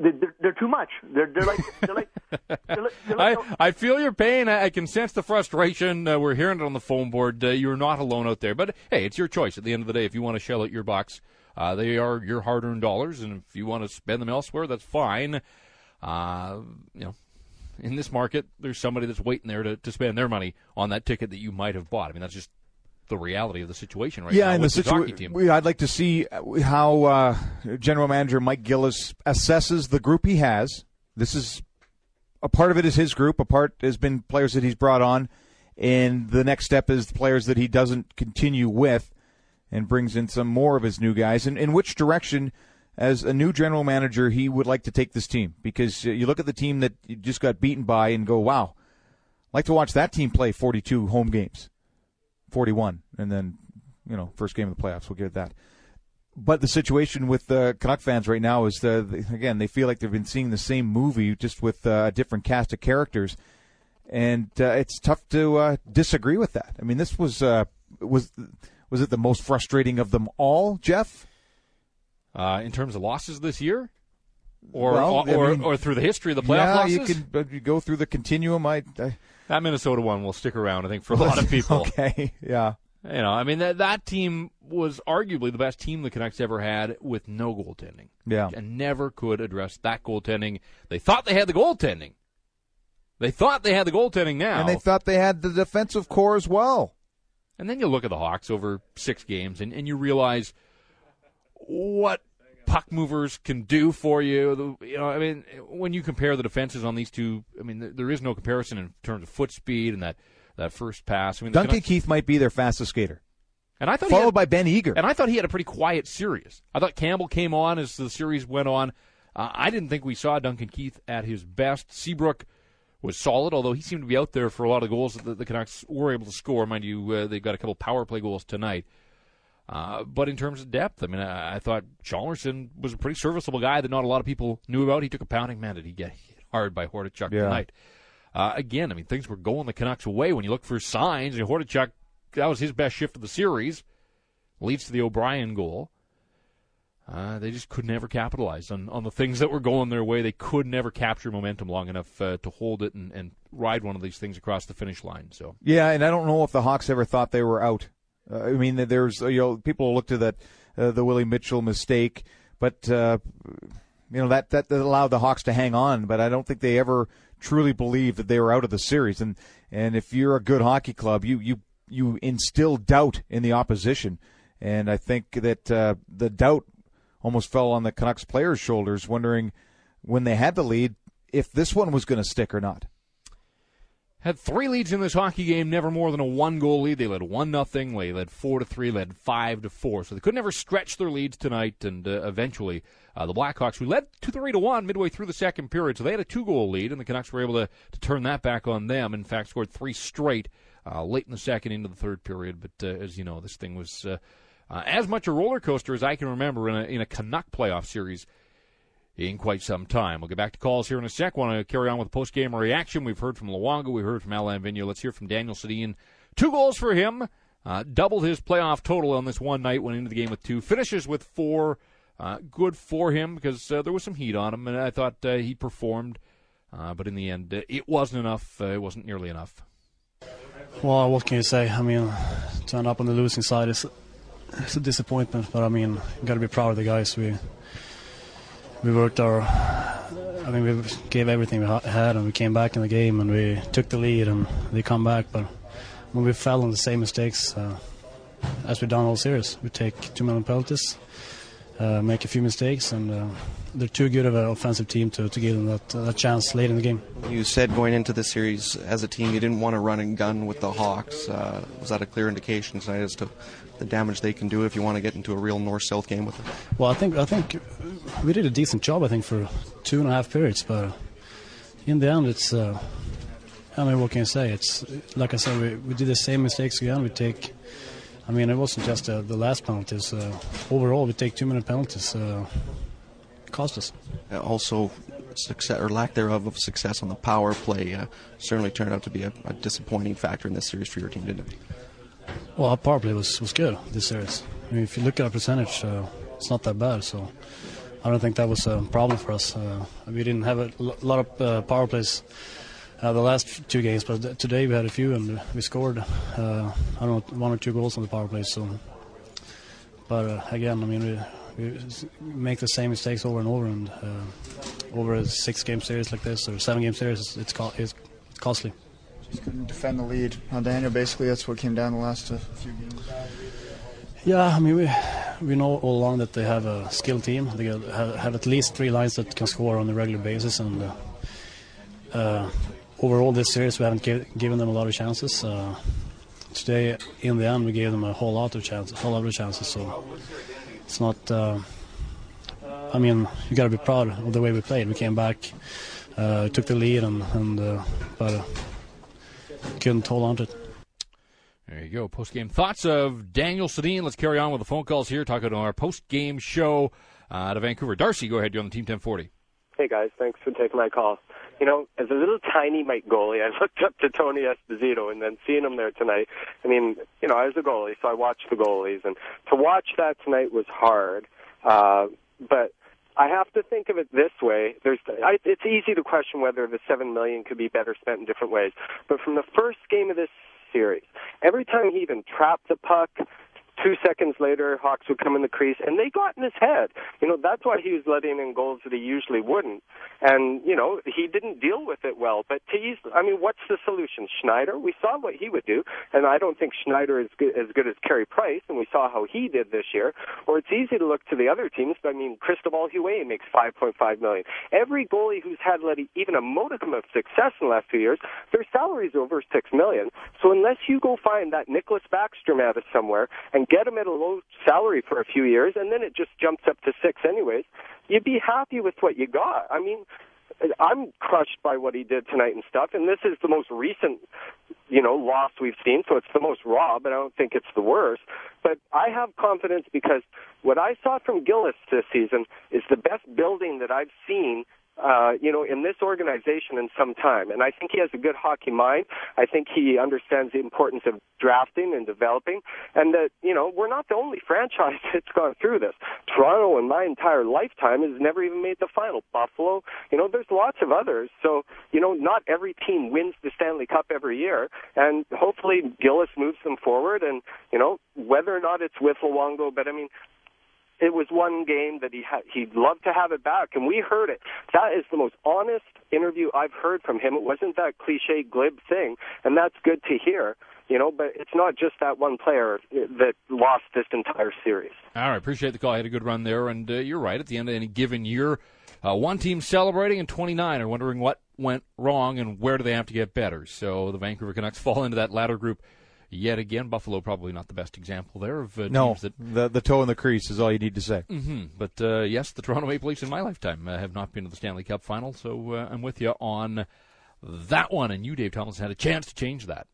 they're too much. They're like I feel your pain. I can sense the frustration. We're hearing it on the phone board. You're not alone out there. But hey, it's your choice. At the end of the day, if you want to shell out your bucks They are your hard-earned dollars, and if you want to spend them elsewhere, that's fine. In this market, there's somebody that's waiting there to spend their money on that ticket that you might have bought. I mean, that's just the reality of the situation right now. Yeah, and the situation. I'd like to see how General Manager Mike Gillis assesses the group he has. This is a part of it is his group. A part has been players that he's brought on, and the next step is the players that he doesn't continue with, and brings in some more of his new guys. And in which direction, as a new general manager, he would like to take this team. Because you look at the team that you just got beaten by and go, wow, I'd like to watch that team play 42 home games, 41, and then, first game of the playoffs, we'll give it that. But the situation with the Canuck fans right now is, again, they feel like they've been seeing the same movie just with a different cast of characters. And it's tough to disagree with that. I mean, this was it the most frustrating of them all, Jeff? In terms of losses this year? Or through the history of the playoff losses? You go through the continuum. That Minnesota one will stick around, I think, for a lot of people. Okay, yeah. That team was arguably the best team the Canucks ever had with no goaltending. Yeah. And never could address that goaltending. They thought they had the goaltending. Now. And they thought they had the defensive core as well. And then you look at the Hawks over 6 games, and you realize what puck movers can do for you. When you compare the defenses on these two, there is no comparison in terms of foot speed and that first pass. Duncan Keith might be their fastest skater. And I thought followed by Ben Eager. And I thought he had a pretty quiet series. I thought Campbell came on as the series went on. I didn't think we saw Duncan Keith at his best. Seabrook was solid, although he seemed to be out there for a lot of the goals that the Canucks were able to score. Mind you, they got a couple power play goals tonight. But in terms of depth, I thought Chalmerson was a pretty serviceable guy that not a lot of people knew about. He took a pounding. Man, did he get hit hard by Hordichuk tonight. Again, things were going the Canucks' way. When you look for signs, Hordichuk, that was his best shift of the series. Leads to the O'Brien goal. They just could never capitalize on the things that were going their way. They could never capture momentum long enough to hold it and ride one of these things across the finish line. So yeah, and I don't know if the Hawks ever thought they were out. There's people look to that the Willie Mitchell mistake, but that allowed the Hawks to hang on. But I don't think they ever truly believed that they were out of the series. And if you're a good hockey club, you instill doubt in the opposition, and I think that the doubt almost fell on the Canucks players' shoulders, wondering when they had the lead if this one was going to stick or not. Had 3 leads in this hockey game, never more than a 1-goal lead. They led 1-0, they led 4-3, led 5-4. So they could never stretch their leads tonight, and eventually the Blackhawks, who led 2-3-1 midway through the second period, so they had a 2-goal lead, and the Canucks were able to turn that back on them. In fact, scored 3 straight late in the second into the third period. But as you know, this thing was as much a roller coaster as I can remember in a Canuck playoff series in quite some time. We'll get back to calls here in a sec. Want to carry on with post-game reaction. We've heard from Luongo. We heard from Alain Vigneault. Let's hear from Daniel Sedin. 2 goals for him. Doubled his playoff total on this one night. Went into the game with 2. Finishes with 4. Good for him because there was some heat on him, and I thought he performed. But in the end, it wasn't enough. It wasn't nearly enough. Well, what can you say? To end up on the losing side is a disappointment. But, you got to be proud of the guys. We worked we gave everything we had, and we came back in the game, and we took the lead, and they come back. But when we fell on the same mistakes as we've done all series, we take too many penalties, make a few mistakes, and they're too good of an offensive team to give them that chance late in the game. You said going into the series as a team you didn't want to run and gun with the Hawks. Was that a clear indication tonight as to the damage they can do if you want to get into a real north-south game with them? Well, I think we did a decent job, I think, for 2.5 periods, but in the end, it's what can I say? It's like I said, we did the same mistakes again. We take, it wasn't just the last penalties. Overall, we take too many penalties. Cost us. Also, success or lack thereof of success on the power play certainly turned out to be a disappointing factor in this series for your team, didn't it? Well, our power play was good this series. If you look at our percentage, it's not that bad. So I don't think that was a problem for us. We didn't have a lot of power plays the last 2 games, but today we had a few, and we scored 1 or 2 goals on the power play. So, but again, we make the same mistakes over and over, and over a 6-game series like this or 7-game series, it's costly. Just couldn't defend the lead. Daniel, basically that's what came down the last few games. Yeah, I mean, we know all along that they have a skilled team. They have at least 3 lines that can score on a regular basis, and overall this series we haven't given them a lot of chances. Today, in the end, we gave them a whole lot of chances. So it's not. I mean, you got to be proud of the way we played. We came back, took the lead, but couldn't hold on to it. There you go. Post-game thoughts of Daniel Sedin. Let's carry on with the phone calls here. Talking to our post-game show to Vancouver. Darcy, go ahead. You're on the Team 1040. Hey, guys. Thanks for taking my call. You know, as a little tiny Mike goalie, I looked up to Tony Esposito, and then seeing him there tonight, I mean, you know, I was a goalie, so I watched the goalies, and to watch that tonight was hard. But I have to think of it this way. It's easy to question whether the $7 million could be better spent in different ways. But from the first game of this series, every time he even trapped the puck, 2 seconds later, Hawks would come in the crease, and they got in his head. You know, that's why he was letting in goals that he usually wouldn't. And, you know, he didn't deal with it well. But what's the solution? Schneider? We saw what he would do, and I don't think Schneider is as good as Carey Price, and we saw how he did this year. Or it's easy to look to the other teams, but, I mean, Cristobal Huet makes $5.5 million. Every goalie who's had even a modicum of success in the last few years, their salary's over $6 million. So unless you go find that Nicholas Backstrom out of somewhere and get him at a low salary for a few years, and then it just jumps up to 6 anyways, you'd be happy with what you got. I mean, I'm crushed by what he did tonight and stuff, and this is the most recent, you know, loss we've seen, so it's the most raw, but I don't think it's the worst. But I have confidence because what I saw from Gillis this season is the best building that I've seen in this organization in some time. And I think he has a good hockey mind. I think he understands the importance of drafting and developing, and that, you know, we're not the only franchise that's gone through this. Toronto, in my entire lifetime, has never even made the final. Buffalo, you know, there's lots of others. So, you know, not every team wins the Stanley Cup every year, and hopefully Gillis moves them forward, and, you know, whether or not it's with Luongo, but I mean, it was one game that he'd love to have it back, and we heard it. That is the most honest interview I've heard from him. It wasn't that cliche, glib thing, and that's good to hear. You know, but it's not just that one player that lost this entire series. All right, appreciate the call. I had a good run there, and you're right. At the end of any given year, one team's celebrating and 29 are wondering what went wrong and where do they have to get better. So the Vancouver Canucks fall into that latter group yet again. Buffalo probably not the best example there of teams that the toe in the crease is all you need to say. Mm-hmm. But yes, the Toronto Maple Leafs in my lifetime have not been to the Stanley Cup final, so I'm with you on that one. And you, Dave Thomas, had a chance to change that.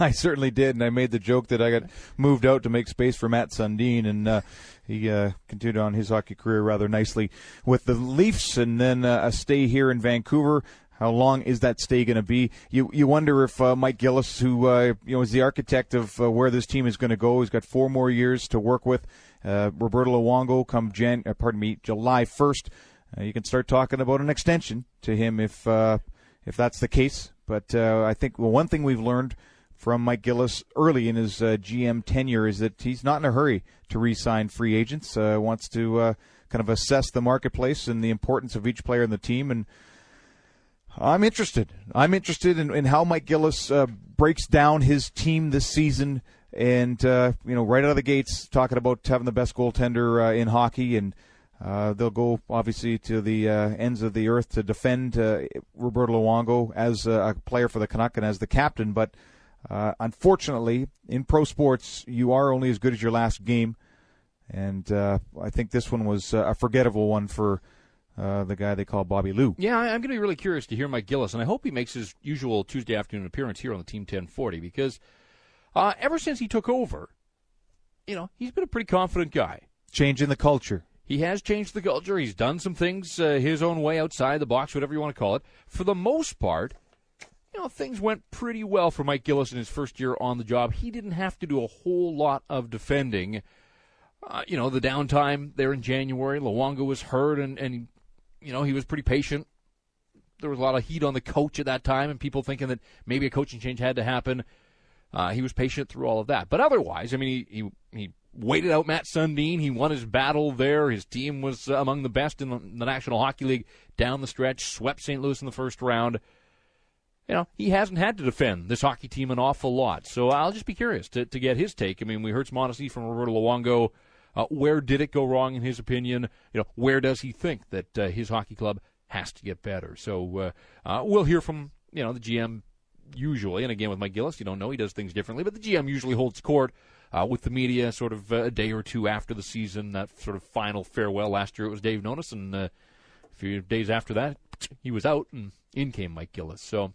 I certainly did, and I made the joke that I got moved out to make space for Matt Sundin, and he continued on his hockey career rather nicely with the Leafs, and then a stay here in Vancouver. How long is that stay going to be? You wonder if Mike Gillis, who is the architect of where this team is going to go, he's got 4 more years to work with. Roberto Luongo come July 1st. You can start talking about an extension to him if that's the case. But I think one thing we've learned from Mike Gillis early in his GM tenure is that he's not in a hurry to re-sign free agents. Wants to kind of assess the marketplace and the importance of each player in the team. And I'm interested. I'm interested in how Mike Gillis breaks down his team this season. And, right out of the gates, talking about having the best goaltender in hockey. And they'll go, obviously, to the ends of the earth to defend Roberto Luongo as a player for the Canucks and as the captain. But unfortunately, in pro sports, you are only as good as your last game. And I think this one was a forgettable one for the guy they call Bobby Lou. Yeah, I'm going to be really curious to hear Mike Gillis, and I hope he makes his usual Tuesday afternoon appearance here on the Team 1040, because ever since he took over, he's been a pretty confident guy. Changing the culture. He has changed the culture. He's done some things his own way, outside the box, whatever you want to call it. For the most part, things went pretty well for Mike Gillis in his first year on the job. He didn't have to do a whole lot of defending. The downtime there in January, Luongo was hurt, and he was pretty patient. There was a lot of heat on the coach at that time, and people thinking that maybe a coaching change had to happen. He was patient through all of that. But otherwise, I mean, he waited out Matt Sundin. He won his battle there. His team was among the best in the National Hockey League down the stretch, swept St. Louis in the first round. He hasn't had to defend this hockey team an awful lot. So I'll just be curious to get his take. I mean, we heard some honesty from Roberto Luongo. Where did it go wrong in his opinion? Where does he think that his hockey club has to get better? So we'll hear from, the GM usually. And again, with Mike Gillis, you don't know, he does things differently. But the GM usually holds court with the media sort of a day or two after the season, that sort of final farewell. Last year it was Dave Nonis, and a few days after that he was out, and in came Mike Gillis. So,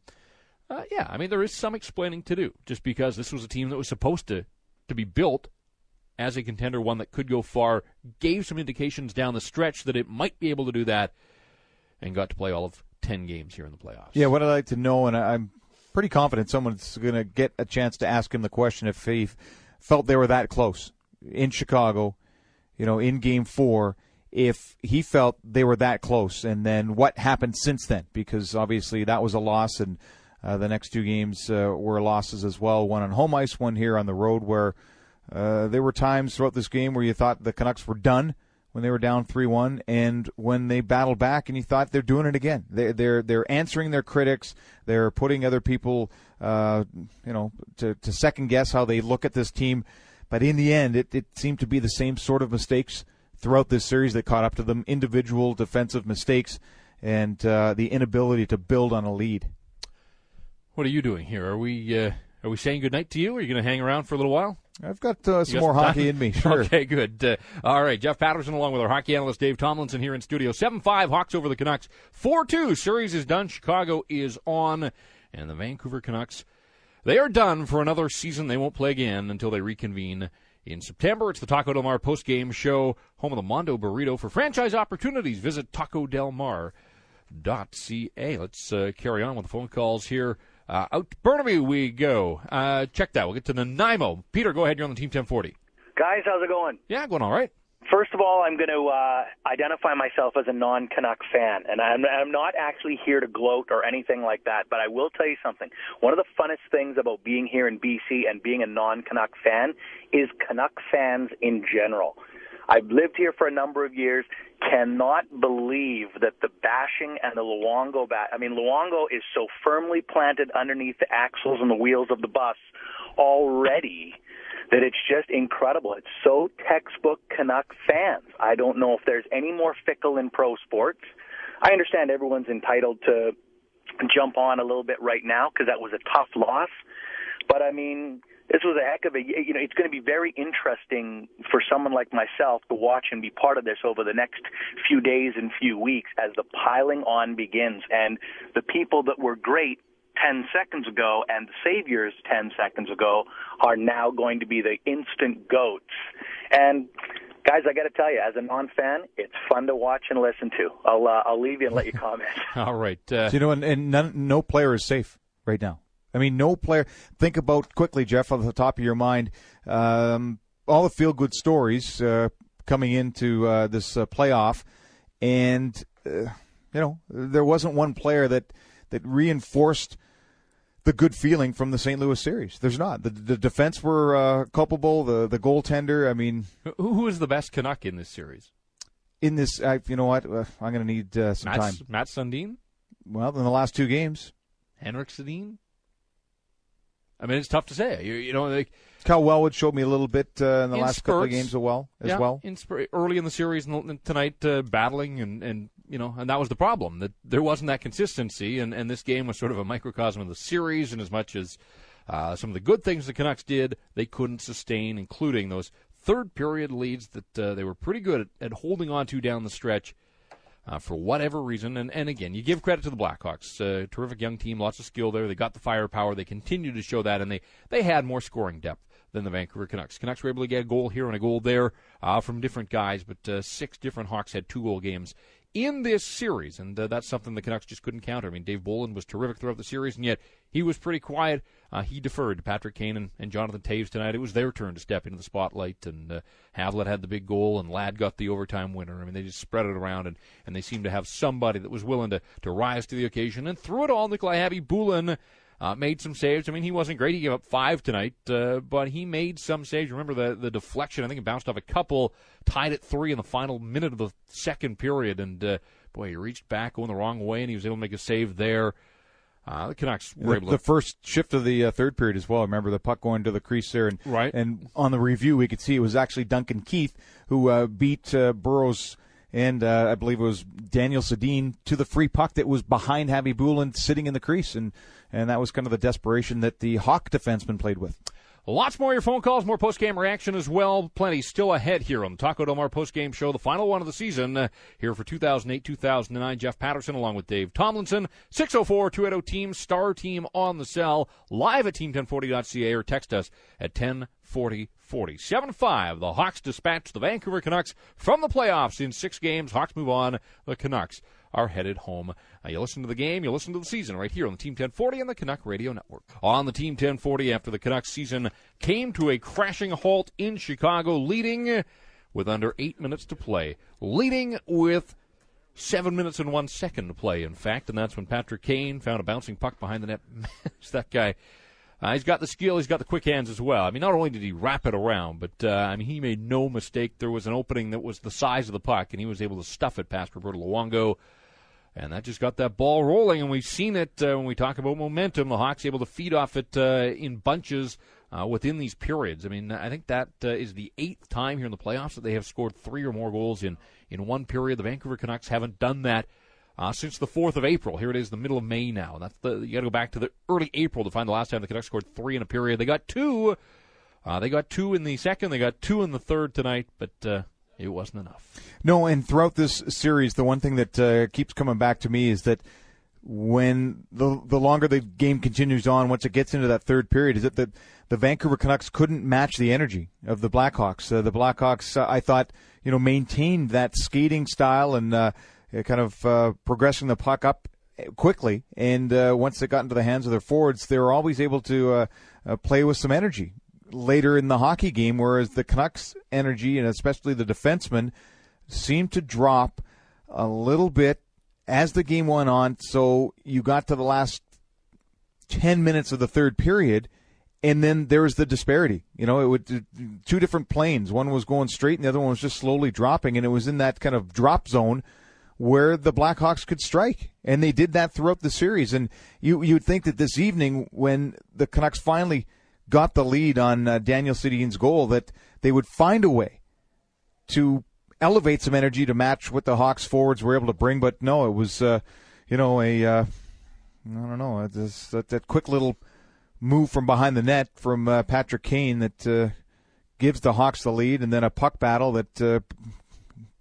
there is some explaining to do, just because this was a team that was supposed to be built as a contender, one that could go far, gave some indications down the stretch that it might be able to do that, and got to play all of 10 games here in the playoffs. Yeah, what I'd like to know, and I'm pretty confident someone's going to get a chance to ask him the question if he felt they were that close in Chicago, in Game 4, if he felt they were that close, and then what happened since then, because obviously that was a loss, and the next two games were losses as well, one on home ice, one here on the road, where there were times throughout this game where you thought the Canucks were done when they were down 3-1, and when they battled back, and you thought they're doing it again. They're answering their critics. They're putting other people, to second guess how they look at this team. But in the end, it seemed to be the same sort of mistakes throughout this series that caught up to them, individual defensive mistakes, and the inability to build on a lead. What are you doing here? Are we saying goodnight to you? Are you going to hang around for a little while? I've got some more hockey in me, sure. Okay, good. All right, Jeff Patterson along with our hockey analyst Dave Tomlinson here in studio. 7-5, Hawks over the Canucks. 4-2, series is done. Chicago is on. And the Vancouver Canucks, they are done for another season. They won't play again until they reconvene in September. It's the Taco Del Mar postgame show, home of the Mondo Burrito. For franchise opportunities, visit tacodelmar.ca. Let's carry on with the phone calls here. Out to Burnaby we go. Check that. We'll get to Nanaimo. Peter, go ahead. You're on the Team 1040. Guys, how's it going? Yeah, going all right. First of all, I'm going to identify myself as a non-Canuck fan, and I'm not actually here to gloat or anything like that, but I will tell you something. One of the funnest things about being here in BC and being a non-Canuck fan is Canuck fans in general. I've lived here for a number of years, cannot believe that the bashing and the Luongo Luongo is so firmly planted underneath the axles and the wheels of the bus already that it's just incredible. It's so textbook Canuck fans. I don't know if there's any more fickle in pro sports. I understand everyone's entitled to jump on a little bit right now because that was a tough loss. But, this was a heck of it's going to be very interesting for someone like myself to watch and be part of this over the next few days and few weeks as the piling on begins. And the people that were great 10 seconds ago and the saviors 10 seconds ago are now going to be the instant goats. And guys, I got to tell you, as a non-fan, it's fun to watch and listen to. I'll leave you and let you comment. All right. And no player is safe right now. No player. Think about quickly, Jeff, off the top of your mind, all the feel-good stories coming into this playoff, and there wasn't one player that reinforced the good feeling from the St. Louis series. There's not. The defense were culpable. The goaltender. Who is the best Canuck in this series? In this, you know what? I'm going to need some time. Matt Sundin? Well, in the last two games, Henrik Sedin. It's tough to say. Cal Wellwood showed me a little bit in the last couple of games as well. Early in the series tonight, battling and that was the problem, that there wasn't that consistency, and this game was sort of a microcosm of the series. And as much as some of the good things the Canucks did, they couldn't sustain, including those third period leads that they were pretty good at holding on to down the stretch. For whatever reason, and again, you give credit to the Blackhawks. Terrific young team, lots of skill there. They got the firepower. They continue to show that, and they had more scoring depth than the Vancouver Canucks. Canucks were able to get a goal here and a goal there from different guys, but 6 different Hawks had 2-goal games in this series, and that's something the Canucks just couldn't counter. Dave Bolland was terrific throughout the series, and yet he was pretty quiet. He deferred to Patrick Kane and Jonathan Toews tonight. It was their turn to step into the spotlight, and Havlat had the big goal, and Ladd got the overtime winner. They just spread it around, and they seemed to have somebody that was willing to rise to the occasion. And through it all, Nikolai Habibulin made some saves. I mean, he wasn't great. He gave up 5 tonight, but he made some saves. Remember the deflection? I think he bounced off a couple, tied at 3 in the final minute of the second period, and boy, he reached back going the wrong way, and he was able to make a save there. The Canucks were able to... The first shift of the third period as well. Remember the puck going to the crease there. And, right. And on the review, we could see it was actually Duncan Keith who beat Burrows and I believe it was Daniel Sedin to the free puck that was behind Javi Bouland sitting in the crease. And that was kind of the desperation that the Hawk defenseman played with. Lots more of your phone calls, more post-game reaction as well. Plenty still ahead here on the Taco Del Mar post-game show, the final one of the season here for 2008-2009. Jeff Patterson along with Dave Tomlinson. 604-280-TEAM, star team on the cell, live at team1040.ca or text us at 104040. 7-5, the Hawks dispatch the Vancouver Canucks from the playoffs in 6 games. Hawks move on. The Canucks are headed home. You listen to the game, you listen to the season right here on the Team 1040 and the Canuck Radio Network. On the Team 1040, after the Canucks season came to a crashing halt in Chicago, leading with under 8 minutes to play. Leading with 7 minutes and 1 second to play, in fact, and that's when Patrick Kane found a bouncing puck behind the net. That guy, he's got the skill, he's got the quick hands as well. I mean, not only did he wrap it around, but he made no mistake. There was an opening that was the size of the puck, and he was able to stuff it past Roberto Luongo. And that just got that ball rolling, and we've seen it when we talk about momentum. The Hawks able to feed off it in bunches within these periods. I mean, I think that is the 8th time here in the playoffs that they have scored 3 or more goals in one period. The Vancouver Canucks haven't done that since the 4th of April. Here it is, the middle of May now. You got to go back to the early April to find the last time the Canucks scored 3 in a period. They got 2. They got 2 in the second. They got 2 in the third tonight, but it wasn't enough. No, and throughout this series, the one thing that keeps coming back to me is that when the longer the game continues on, once it gets into that third period, is that the Vancouver Canucks couldn't match the energy of the Blackhawks. The Blackhawks, I thought, maintained that skating style and kind of progressing the puck up quickly. And once it got into the hands of their forwards, they were always able to play with some energy later in the hockey game, whereas the Canucks' energy, and especially the defensemen, seemed to drop a little bit as the game went on. So you got to the last 10 minutes of the third period, and then there was the disparity. It would 2 different planes. One was going straight, and the other one was just slowly dropping, and it was in that kind of drop zone where the Blackhawks could strike, and they did that throughout the series. And you'd think that this evening, when the Canucks finally got the lead on Daniel Sedin's goal, that they would find a way to elevate some energy to match what the Hawks forwards were able to bring. But no, it was, I don't know, that quick little move from behind the net from Patrick Kane that gives the Hawks the lead, and then a puck battle that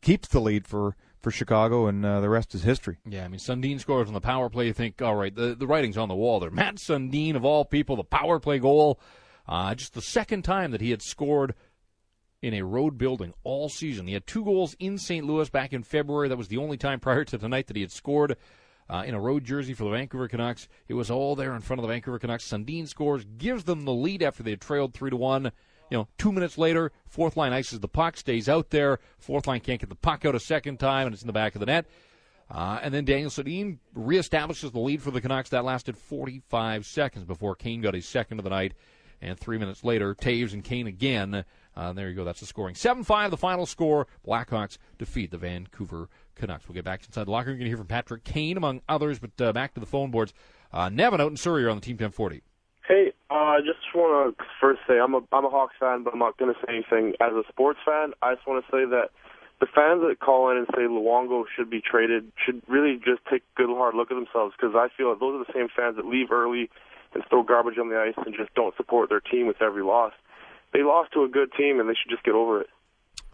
keeps the lead for Chicago, and the rest is history. Yeah, I mean, Sundin scores on the power play. You think, all right, the writing's on the wall there. Matt Sundin, of all people, the power play goal. Just the second time that he had scored in a road building all season. He had 2 goals in St. Louis back in February. That was the only time prior to tonight that he had scored in a road jersey for the Vancouver Canucks. It was all there in front of the Vancouver Canucks. Sundin scores, gives them the lead after they had trailed 3-1. 2 minutes later, fourth line ices the puck, stays out there. Fourth line can't get the puck out a second time, and it's in the back of the net. And then Daniel Sedin reestablishes the lead for the Canucks. That lasted 45 seconds before Kane got his second of the night. And 3 minutes later, Taves and Kane again. There you go. That's the scoring. 7-5, the final score. Blackhawks defeat the Vancouver Canucks. We'll get back inside the locker room. You're going to hear from Patrick Kane, among others. But back to the phone boards. Nevin out in Surrey, you're on the Team 1040. Hey, I just want to first say I'm a Hawks fan, but I'm not going to say anything as a sports fan. I just want to say that the fans that call in and say Luongo should be traded should really just take a good hard look at themselves, because I feel that those are the same fans that leave early and throw garbage on the ice and just don't support their team with every loss. They lost to a good team, and they should just get over it.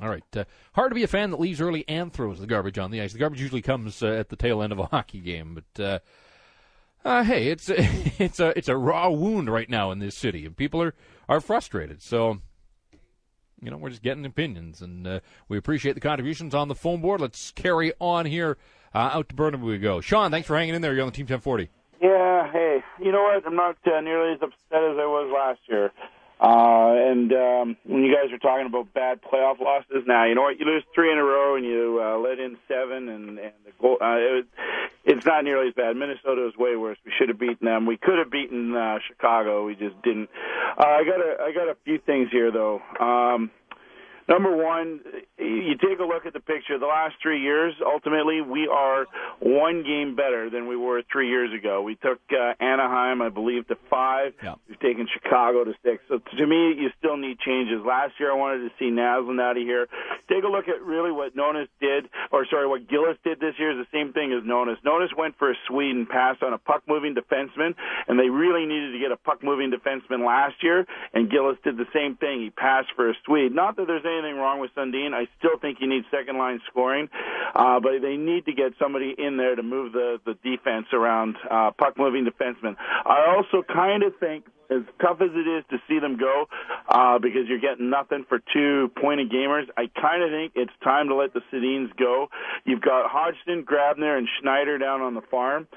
All right. Hard to be a fan that leaves early and throws the garbage on the ice. The garbage usually comes at the tail end of a hockey game, but hey, it's a raw wound right now in this city, and people are frustrated. So, we're just getting opinions, and we appreciate the contributions on the phone board. Let's carry on here. Out to Burnaby we go. Sean, thanks for hanging in there. You're on the Team 1040. Yeah, hey, you know what? I'm not nearly as upset as I was last year. And when you guys are talking about bad playoff losses, now you know what? You lose 3 in a row and you let in 7, and the goal. It it's not nearly as bad. Minnesota was way worse. We should have beaten them. We could have beaten Chicago. We just didn't. I got a few things here, though. Number one, you take a look at the picture. The last 3 years, ultimately, we are one game better than we were 3 years ago. We took Anaheim, I believe, to 5. Yeah. We've taken Chicago to 6. So to me, you still need changes. Last year, I wanted to see Naslund out of here. Take a look at really what what Gillis did this year is the same thing as Nonis. Nonis went for a Swede and passed on a puck-moving defenseman, and they really needed to get a puck-moving defenseman last year, and Gillis did the same thing. He passed for a Swede. Not that there's anything wrong with Sundin. I still think you need second-line scoring, but they need to get somebody in there to move the defense around puck-moving defensemen. I also kind of think, as tough as it is to see them go, because you're getting nothing for 2 point-a-gamers, I kind of think it's time to let the Sedins go. You've got Hodgson, Grabner, and Schneider down on the farm.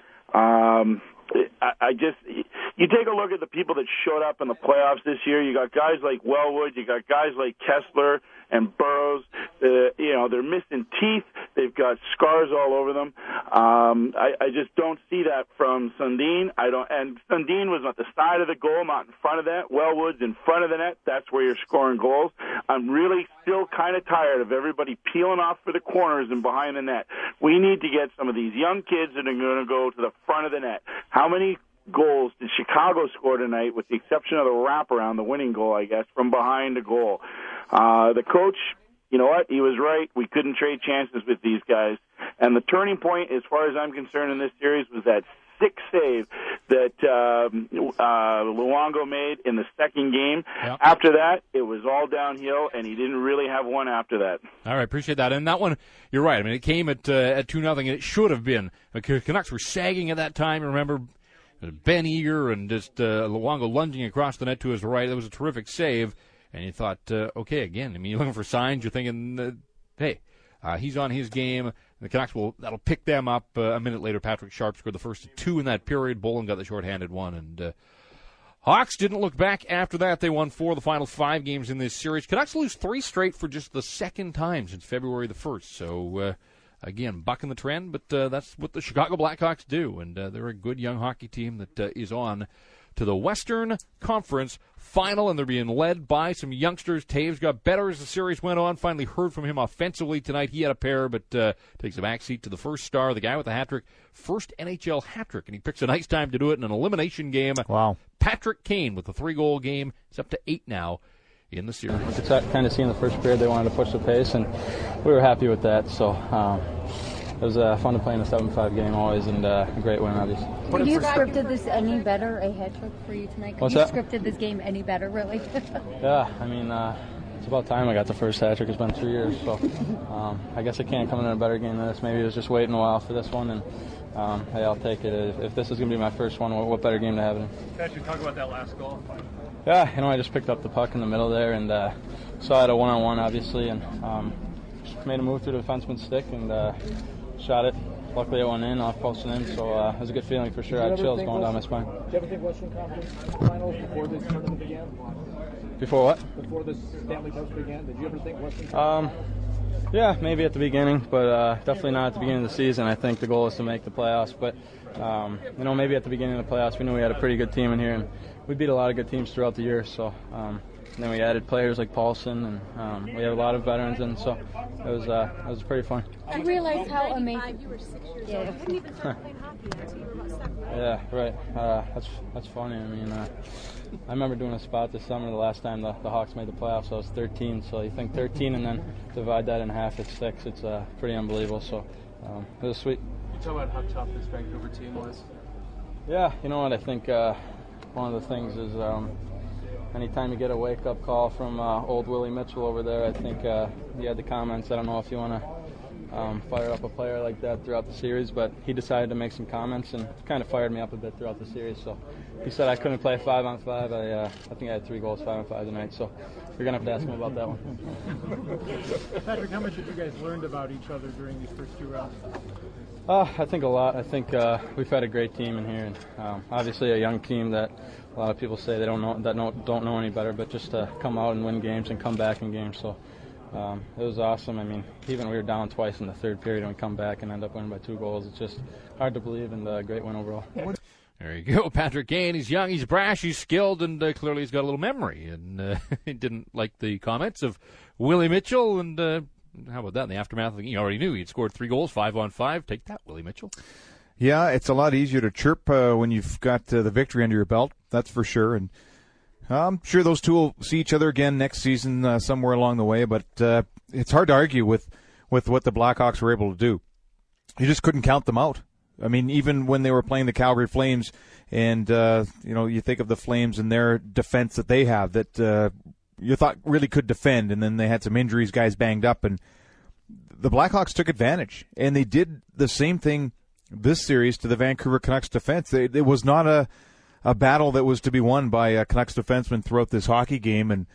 You take a look at the people that showed up in the playoffs this year. You got guys like Wellwood, you got guys like Kessler and Burroughs. They're missing teeth. They've got scars all over them. I just don't see that from Sundin. And Sundin was at the side of the goal, not in front of that. Wellwood's in front of the net. That's where you're scoring goals. I'm really still kind of tired of everybody peeling off for the corners and behind the net. We need to get some of these young kids that are going to go to the front of the net. How many goals did Chicago score tonight, with the exception of the wraparound, the winning goal, I guess, from behind the goal? The coach, you know what? He was right. We couldn't trade chances with these guys. And the turning point, as far as I'm concerned, in this series was that 6th save that Luongo made in the second game. Yep. After that, it was all downhill, and he didn't really have one after that. All right, appreciate that. And that one, you're right. I mean, it came at 2-0, and it should have been. The Canucks were sagging at that time. Remember, Ben Eager and just Luongo lunging across the net to his right. It was a terrific save. And you thought, okay, again, I mean, you're looking for signs. You're thinking, hey, he's on his game. The Canucks that'll pick them up. A minute later, Patrick Sharp scored the first 2 in that period. Bolin got the shorthanded one. And Hawks didn't look back after that. They won 4 of the final 5 games in this series. Canucks lose 3 straight for just the second time since February the 1st. So, again, bucking the trend, but that's what the Chicago Blackhawks do. And they're a good young hockey team that is on to the Western Conference Final, and they're being led by some youngsters. Taves got better as the series went on. Finally heard from him offensively tonight. He had a pair, but takes a backseat to the first star, the guy with the hat-trick. First NHL hat-trick, and he picks a nice time to do it in an elimination game. Wow. Patrick Kane with the 3-goal game. It's up to 8 now in the series. You could kind of see in the first period they wanted to push the pace, and we were happy with that. So it was fun to play in a 7-5 game always, and a great win, obviously. Could you have scripted this any better, a hat trick for you tonight? Could you have scripted this game any better, really? Yeah, I mean, it's about time I got the first hat trick. It's been 3 years, so I guess I can't come in a better game than this. Maybe it was just waiting a while for this one, and hey, I'll take it. If this is going to be my first one, what better game to have it in? Patrick, talk about that last goal. Yeah, I just picked up the puck in the middle there, and saw it a one-on-one, obviously, and just made a move through the defenseman's stick and shot it. Luckily it went in, off post and in, so it was a good feeling for sure. I had chills going down my spine. Did you ever think Western Conference Finals before this tournament began? Before what? Before this Stanley Cup began, did you ever think Western Conference? Yeah, maybe at the beginning, but definitely not at the beginning of the season. I think the goal is to make the playoffs, but maybe at the beginning of the playoffs we knew we had a pretty good team in here, and we beat a lot of good teams throughout the year, so and then we added players like Paulson, and we have a lot of veterans, and so it was pretty fun. I realized how amazing. You were 6 years old. You couldn't even start playing hockey until you were about 7. Yeah, right. That's funny. I mean, I remember doing a spot this summer. The last time the Hawks made the playoffs, I was 13. So you think 13, and then divide that in half, it's 6. It's pretty unbelievable. So it was sweet. You talk about how tough this Vancouver team was. Yeah, you know what? I think one of the things is anytime you get a wake-up call from old Willie Mitchell over there, I think he had the comments. I don't know if you want to fire up a player like that throughout the series, but he decided to make some comments and kind of fired me up a bit throughout the series. So he said I couldn't play 5-on-5. I think I had 3 goals 5-on-5 tonight, so you're going to have to ask him about that one. Patrick, how much have you guys learned about each other during these first 2 rounds? I think a lot. I think we've had a great team in here, and obviously a young team that a lot of people say they don't know any better, but just to come out and win games and come back in games. So It was awesome. I mean, even we were down twice in the third period and we come back and end up winning by 2 goals. It's just hard to believe, and a great win overall. There you go, Patrick Kane. He's young, he's brash, he's skilled, and clearly he's got a little memory. And he didn't like the comments of Willie Mitchell. And how about that? In the aftermath of the game, he already knew he'd scored 3 goals, 5-on-5. Take that, Willie Mitchell. Yeah, it's a lot easier to chirp when you've got the victory under your belt. That's for sure. And I'm sure those two will see each other again next season somewhere along the way. But it's hard to argue with what the Blackhawks were able to do. You just couldn't count them out. I mean, even when they were playing the Calgary Flames, and you think of the Flames and their defense that they have that you thought really could defend, and then they had some injuries, guys banged up, and the Blackhawks took advantage, and they did the same thing this series to the Vancouver Canucks defense. It was not a battle that was to be won by Canucks defensemen throughout this hockey game, and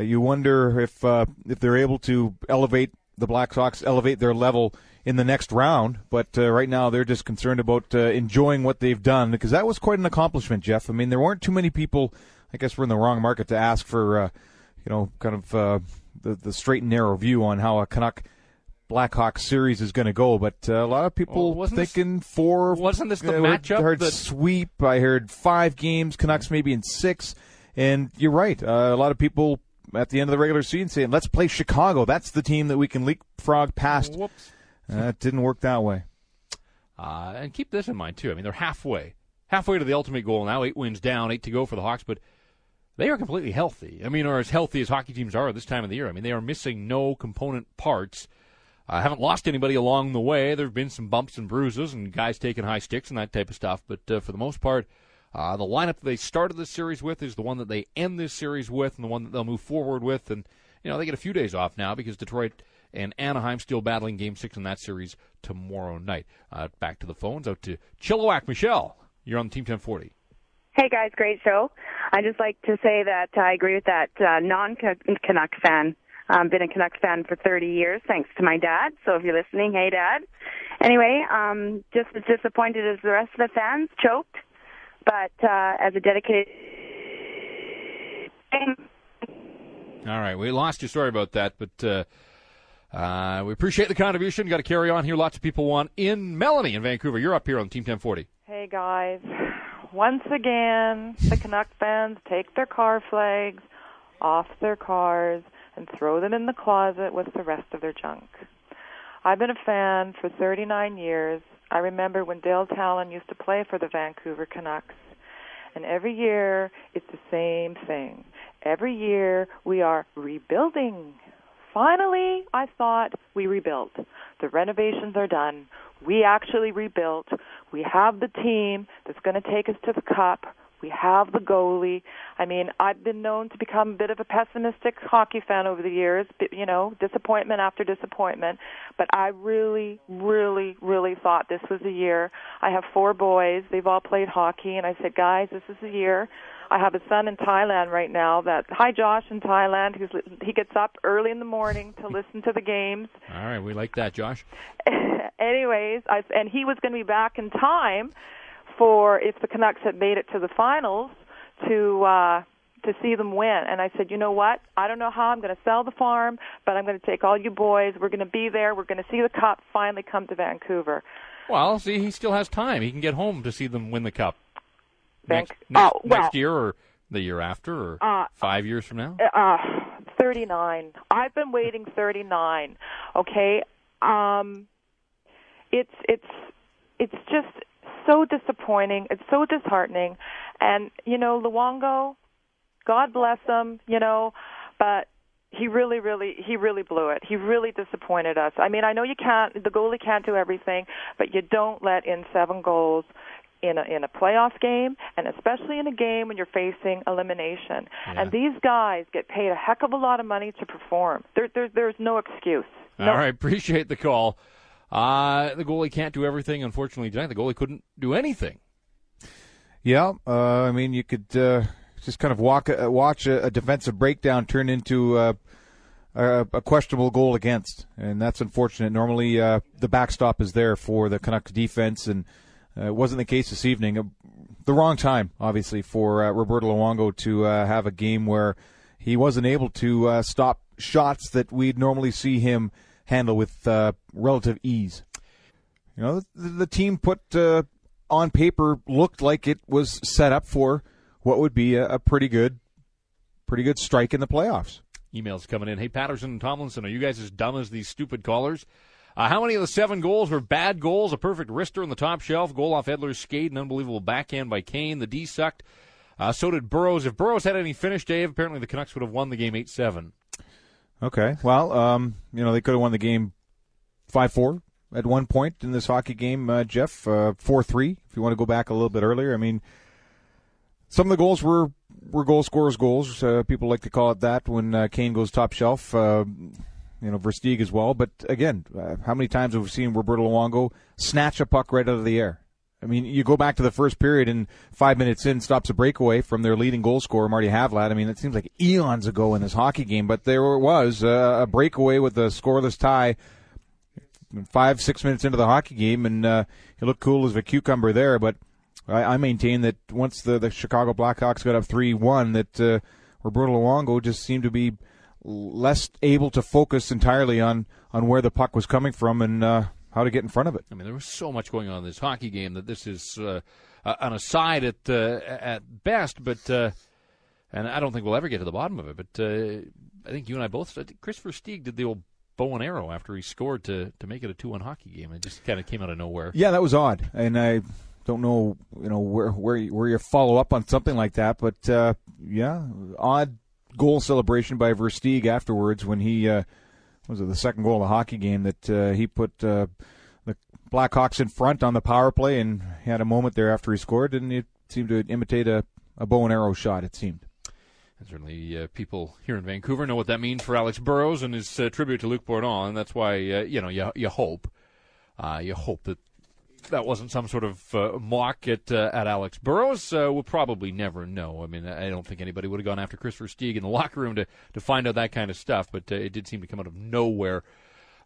you wonder if they're able to elevate the Blackhawks, elevate their level in the next round. But right now they're just concerned about enjoying what they've done, because that was quite an accomplishment, Jeff. I mean, there weren't too many people. I guess we're in the wrong market to ask for the straight and narrow view on how a Canuck Blackhawks series is going to go, but a lot of people thinking wasn't this the matchup? I heard sweep. I heard 5 games, Canucks maybe in 6, and you're right. A lot of people at the end of the regular season saying, "Let's play Chicago. That's the team that we can leapfrog past." Whoops. It didn't work that way. And keep this in mind too. I mean, they're halfway to the ultimate goal now. 8 wins down, 8 to go for the Hawks, but they are completely healthy. I mean, or as healthy as hockey teams are at this time of the year. I mean, they are missing no component parts. Haven't lost anybody along the way. There have been some bumps and bruises and guys taking high sticks and that type of stuff. But for the most part, the lineup that they started this series with is the one that they end this series with and the one that they'll move forward with. And, they get a few days off now because Detroit and Anaheim still battling Game 6 in that series tomorrow night. Back to the phones, out to Chilliwack. Michelle, you're on the Team 1040. Hey, guys, great show. I'd just like to say that I agree with that non-Canuck fan. I've been a Canucks fan for 30 years, thanks to my dad. So if you're listening, hey, Dad. Anyway, just as disappointed as the rest of the fans, choked. But as a dedicated... All right, we lost you. Sorry about that, but we appreciate the contribution. Got to carry on here. Lots of people want in. Melanie in Vancouver, you're up here on Team 1040. Hey, guys. Once again, the Canuck fans take their car flags off their cars and throw them in the closet with the rest of their junk. I've been a fan for 39 years. I remember when Dale Talon used to play for the Vancouver Canucks. And every year, it's the same thing. Every year, we are rebuilding. Finally, I thought we rebuilt. The renovations are done. We actually rebuilt. We have the team that's going to take us to the Cup. We have the goalie. I mean, I've been known to become a bit of a pessimistic hockey fan over the years, disappointment after disappointment. But I really, really, really thought this was a year. I have 4 boys. They've all played hockey. And I said, guys, this is a year. I have a son in Thailand right now. Hi, Josh in Thailand. He gets up early in the morning to listen to the games. All right, we like that, Josh. Anyways, and he was going to be back in time for if the Canucks had made it to the finals to see them win. And I said, you know what? I don't know how I'm going to sell the farm, but I'm going to take all you boys. We're going to be there. We're going to see the Cup finally come to Vancouver. Well, see, he still has time. He can get home to see them win the Cup. Next year or the year after or 5 years from now? 39. I've been waiting 39. Okay? It's just so disappointing. It's so disheartening. And, Luongo, God bless him, but he really blew it. He really disappointed us. I mean, I know the goalie can't do everything, but you don't let in 7 goals in a playoff game, and especially in a game when you're facing elimination. Yeah. And these guys get paid a heck of a lot of money to perform. There's no excuse. All right, appreciate the call. The goalie can't do everything. Unfortunately, tonight the goalie couldn't do anything. Yeah, I mean, you could just kind of watch a defensive breakdown turn into a questionable goal against, and that's unfortunate. Normally, the backstop is there for the Canucks defense, and it wasn't the case this evening. The wrong time, obviously, for Roberto Luongo to have a game where he wasn't able to stop shots that we'd normally see him handle with relative ease. You know, the team put on paper looked like it was set up for what would be a pretty good strike in the playoffs. Emails coming in. Hey, Patterson and Tomlinson, are you guys as dumb as these stupid callers? How many of the 7 goals were bad goals? A perfect wrister on the top shelf, goal off Edler's skate, an unbelievable backhand by Kane. The D sucked. So did Burrows. If Burrows had any finish, Dave, apparently the Canucks would have won the game 8-7. Okay. Well, they could have won the game 5-4 at one point in this hockey game, Jeff. 4-3, if you want to go back a little bit earlier. I mean, some of the goals were goal scorers' goals. People like to call it that when Kane goes top shelf. Versteeg as well. But again, how many times have we seen Roberto Luongo snatch a puck right out of the air? I mean, you go back to the first period and 5 minutes in stops a breakaway from their leading goal scorer, Marty Havlat. I mean, it seems like eons ago in this hockey game, but there was a breakaway with a scoreless tie 5-6 minutes into the hockey game, and he looked cool as a cucumber there. But I maintain that once the Chicago Blackhawks got up 3-1, that Roberto Luongo just seemed to be less able to focus entirely on where the puck was coming from and how to get in front of it. I mean, there was so much going on in this hockey game that this is an aside at best, but and I don't think we'll ever get to the bottom of it. But I think you and I both said Chris Versteeg did the old bow and arrow after he scored to make it a 2-1 hockey game. It just kind of came out of nowhere. Yeah, that was odd, and I don't know, where you follow up on something like that, but odd goal celebration by Versteeg afterwards when he was it the second goal of the hockey game that he put the Blackhawks in front on the power play, and he had a moment there after he scored, and it seemed to imitate a bow and arrow shot, it seemed. And certainly people here in Vancouver know what that means for Alex Burrows and his tribute to Luc Bourdon, and that's why you hope that wasn't some sort of mock at Alex Burrows. We'll probably never know. I mean, I don't think anybody would have gone after Chris Versteeg in the locker room to find out that kind of stuff, but it did seem to come out of nowhere.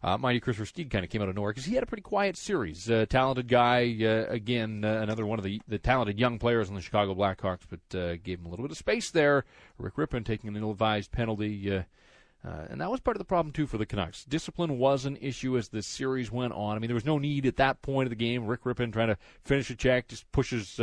Mind you, Chris Versteeg kind of came out of nowhere because he had a pretty quiet series. Talented guy, again, another one of the talented young players on the Chicago Blackhawks, but gave him a little bit of space there. Rick Rippon taking an ill-advised penalty. And that was part of the problem, too, for the Canucks. Discipline was an issue as the series went on. I mean, there was no need at that point of the game. Rick Rippon trying to finish a check, just pushes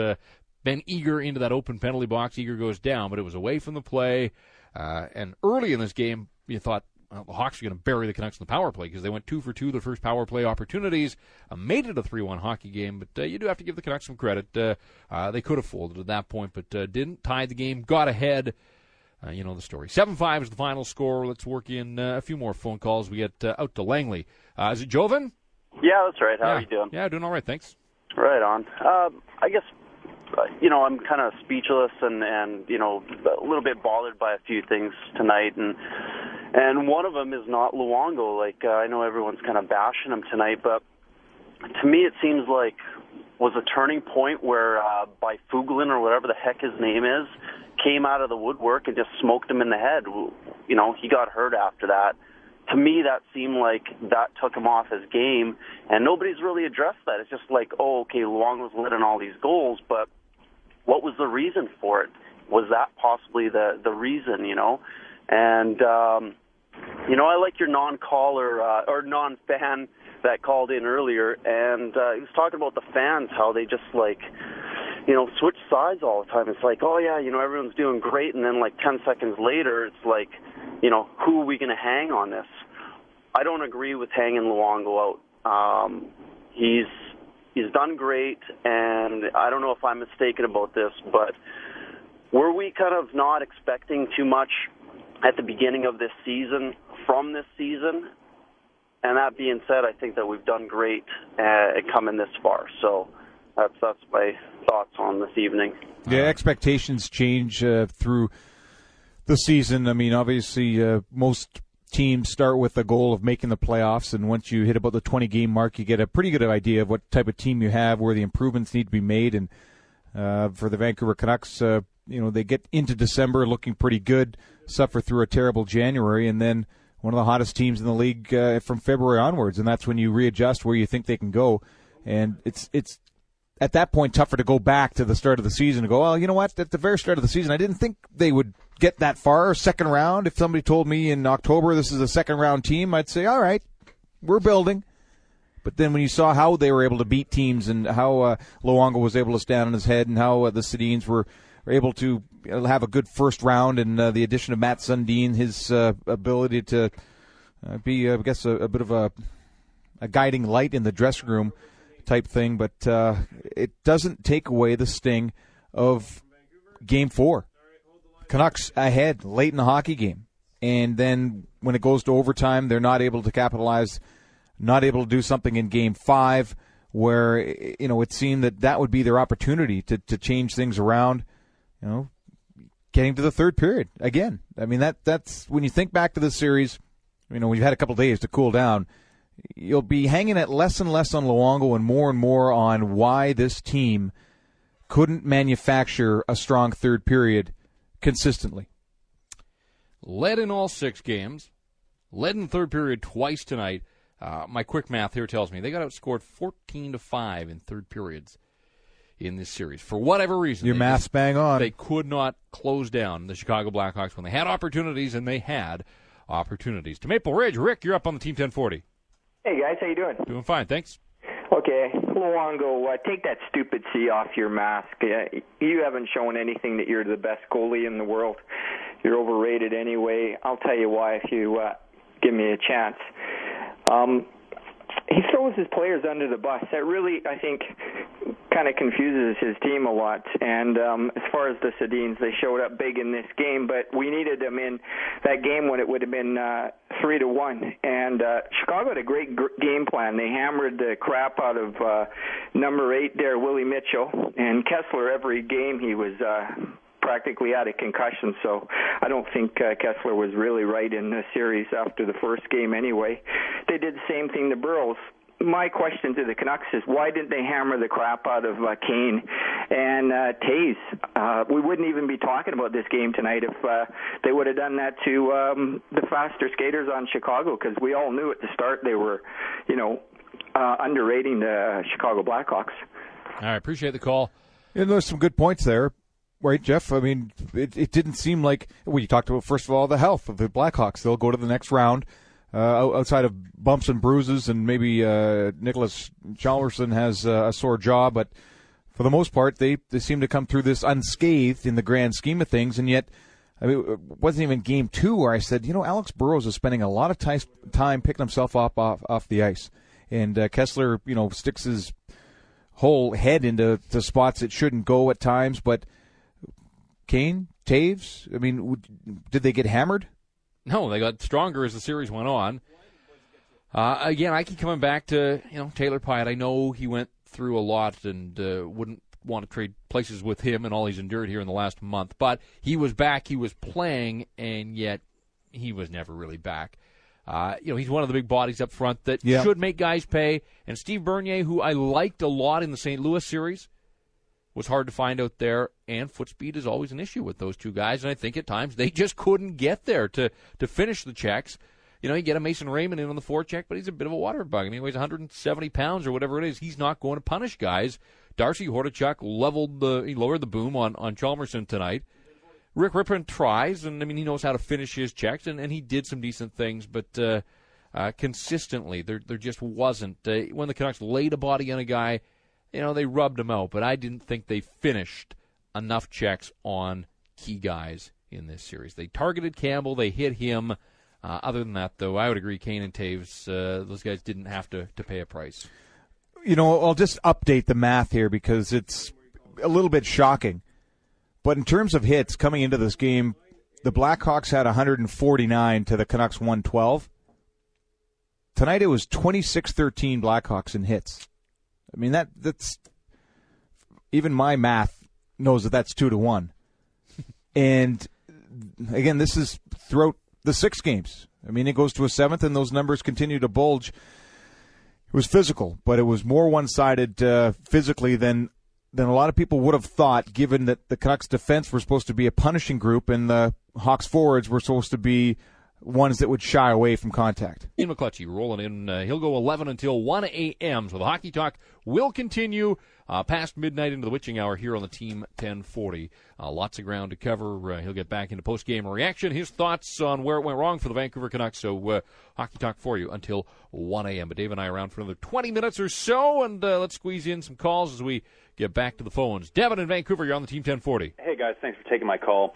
Ben Eager into that open penalty box. Eager goes down, but it was away from the play. And early in this game, you thought, well, the Hawks are going to bury the Canucks in the power play because they went 2 for 2 the first power play opportunities, made it a 3-1 hockey game. But you do have to give the Canucks some credit. They could have folded at that point, but didn't. Tied the game, got ahead. You know the story. 7-5 is the final score. Let's work in a few more phone calls. We get out to Langley. Is it Jovan? Yeah, that's right. How are you doing? Yeah, doing all right, thanks. Right on. I guess, I'm kind of speechless and a little bit bothered by a few things tonight. And one of them is not Luongo. I know everyone's kind of bashing him tonight, but to me it seems like was a turning point where Byfuglien or whatever the heck his name is came out of the woodwork and just smoked him in the head. He got hurt after that. To me, that seemed like that took him off his game, and nobody's really addressed that. It's just like, Luongo's letting all these goals, but what was the reason for it? Was that possibly the reason, And, I like your non-caller or non-fan that called in earlier, and he was talking about the fans, how they just, switch sides all the time. It's like, everyone's doing great, and then 10 seconds later, it's like, who are we going to hang on this? I don't agree with hanging Luongo out. He's done great, and I don't know if I'm mistaken about this, but were we kind of not expecting too much at the beginning of this season from this season? And that being said, I think that we've done great coming this far. So that's my thoughts on this evening. Yeah, expectations change through the season. I mean, obviously, most teams start with the goal of making the playoffs, and once you hit about the 20-game mark, you get a pretty good idea of what type of team you have, where the improvements need to be made. And for the Vancouver Canucks, they get into December looking pretty good, suffer through a terrible January, and then one of the hottest teams in the league from February onwards, and that's when you readjust where you think they can go. And it's at that point tougher to go back to the start of the season and go, well, you know what? At the very start of the season, I didn't think they would get that far, second round. If somebody told me in October this is a second-round team, I'd say, all right, we're building. But then when you saw how they were able to beat teams and how Luongo was able to stand on his head and how the Sedins were able to have a good first round, and the addition of Matt Sundin, his ability to be, I guess, a bit of a guiding light in the dressing room type thing. But it doesn't take away the sting of Game 4. Canucks ahead late in the hockey game. And then when it goes to overtime, they're not able to capitalize, not able to do something in Game 5 where, it seemed that would be their opportunity to change things around, getting to the third period again. I mean, that's when you think back to this series, we've had a couple days to cool down. You'll be hanging at less and less on Luongo and more on why this team couldn't manufacture a strong third period consistently. Led in all 6 games. Led in the third period twice tonight. My quick math here tells me they got outscored 14-5 in third periods in this series. For whatever reason, your math's bang on. They could not close down the Chicago Blackhawks when they had opportunities, and they had opportunities. To Maple Ridge, Rick, you're up on the Team 1040. Hey guys, how you doing? Doing fine, thanks. Okay, Luongo, take that stupid C off your mask. You haven't shown anything that you're the best goalie in the world. You're overrated anyway. I'll tell you why if you give me a chance. He throws his players under the bus. That really, I think, kind of confuses his team a lot. And as far as the Sedins, they showed up big in this game, but we needed them in that game when it would have been 3-1. And Chicago had a great game plan. They hammered the crap out of number 8 there, Willie Mitchell. And Kessler, every game he was practically out of concussion, so I don't think Kessler was really right in the series after the first game anyway. They did the same thing to Burroughs. My question to the Canucks is, why didn't they hammer the crap out of Kane and Taves? We wouldn't even be talking about this game tonight if they would have done that to the faster skaters on Chicago, because we all knew at the start they were, underrating the Chicago Blackhawks. All right, appreciate the call. There's some good points there. Right, Jeff? I mean, it didn't seem like – you talked about, first of all, the health of the Blackhawks. They'll go to the next round outside of bumps and bruises, and maybe Nicholas Chalmerson has a sore jaw. But for the most part, they seem to come through this unscathed in the grand scheme of things. And yet, I mean, it wasn't even Game 2 where I said, Alex Burrows is spending a lot of time picking himself off the ice. And Kessler, sticks his whole head into spots it shouldn't go at times, but – Kane, Taves, I mean, did they get hammered? No, they got stronger as the series went on. Again, I keep coming back to, Taylor Pyatt. I know he went through a lot and wouldn't want to trade places with him and all he's endured here in the last month. But he was back, he was playing, and yet he was never really back. He's one of the big bodies up front that should make guys pay. And Steve Bernier, who I liked a lot in the St. Louis series, was hard to find out there, and foot speed is always an issue with those two guys, and I think at times they just couldn't get there to finish the checks. You get a Mason Raymond in on the forecheck, but he's a bit of a water bug. I mean, he weighs 170 pounds or whatever it is. He's not going to punish guys. Darcy Hordichuk lowered the boom on Chalmerson tonight. Rick Rippon tries, and I mean, he knows how to finish his checks, and he did some decent things, but consistently, there just wasn't. When the Canucks laid a body on a guy, they rubbed him out, but I didn't think they finished enough checks on key guys in this series. They targeted Campbell, they hit him. Other than that, though, I would agree Kane and Taves, those guys didn't have to pay a price. I'll just update the math here because it's a little bit shocking. But in terms of hits coming into this game, the Blackhawks had 149 to the Canucks 112. Tonight it was 26-13 Blackhawks in hits. I mean, that's even my math knows that's 2-1. And again, this is throughout the 6 games. I mean, it goes to a 7th, and those numbers continue to bulge. It was physical, but it was more one-sided physically than a lot of people would have thought, given that the Canucks defense were supposed to be a punishing group and the Hawks forwards were supposed to be ones that would shy away from contact. Ian McClutchy rolling in. He'll go 11 until 1 a.m. So the Hockey Talk will continue past midnight into the witching hour here on the Team 1040. Lots of ground to cover. He'll get back into post-game reaction, his thoughts on where it went wrong for the Vancouver Canucks. So Hockey Talk for you until 1 a.m. But Dave and I are around for another 20 minutes or so, and let's squeeze in some calls as we get back to the phones. Devin in Vancouver, you're on the Team 1040. Hey, guys. Thanks for taking my call.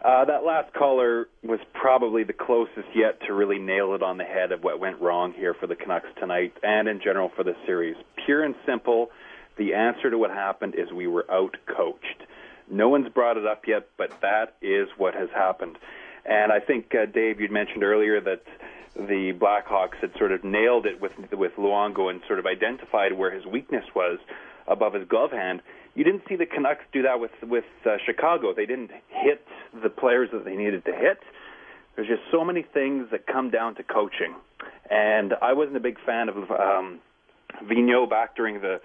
That last caller was probably the closest yet to really nail it on the head of what went wrong here for the Canucks tonight and in general for the series. Pure and simple, the answer to what happened is we were out-coached. No one's brought it up yet, but that is what has happened. And I think, Dave, you'd mentioned earlier that the Blackhawks had sort of nailed it with Luongo and sort of identified where his weakness was above his glove hand. You didn't see the Canucks do that with Chicago. They didn't hit the players that they needed to hit. There's just so many things that come down to coaching. And I wasn't a big fan of Vigneault back during the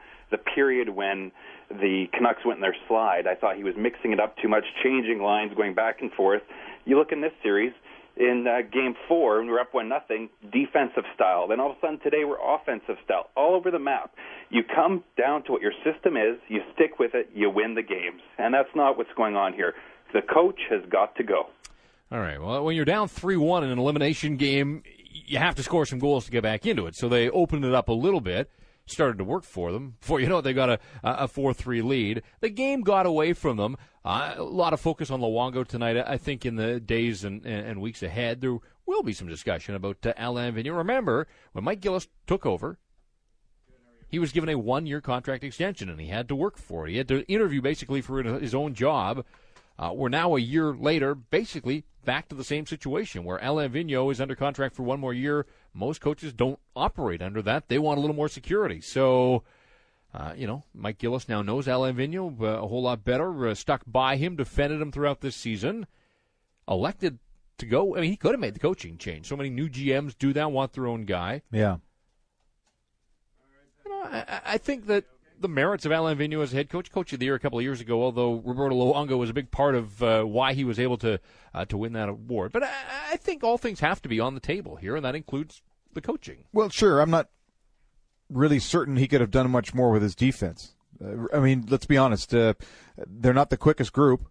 period when the Canucks went in their slide. I thought he was mixing it up too much, changing lines, going back and forth. You look in this series, in Game 4, when we were up 1-0, defensive style. Then all of a sudden today we're offensive style, all over the map. You come down to what your system is, you stick with it, you win the games. And that's not what's going on here. The coach has got to go. All right, well, when you're down 3-1 in an elimination game, you have to score some goals to get back into it. So they opened it up a little bit, started to work for them. Before you know it, they got a 4-3 lead. The game got away from them. A lot of focus on Luongo tonight. I think in the days and weeks ahead, there will be some discussion about Alain Vigneault. Remember, when Mike Gillis took over, he was given a 1-year contract extension, and he had to work for it. He had to interview basically for his own job. We're now a year later, basically back to the same situation where Alain Vigneault is under contract for 1 more year. Most coaches don't operate under that. They want a little more security. So, Mike Gillis now knows Alain Vigneault a whole lot better, stuck by him, defended him throughout this season, elected to go. I mean, he could have made the coaching change. So many new GMs do that, want their own guy. Yeah. I think that the merits of Alain Vigneault as head coach of the year a couple of years ago, although Roberto Luongo was a big part of why he was able to win that award. But I think all things have to be on the table here, and that includes the coaching. Well, sure. I'm not really certain he could have done much more with his defense. I mean, let's be honest. They're not the quickest group,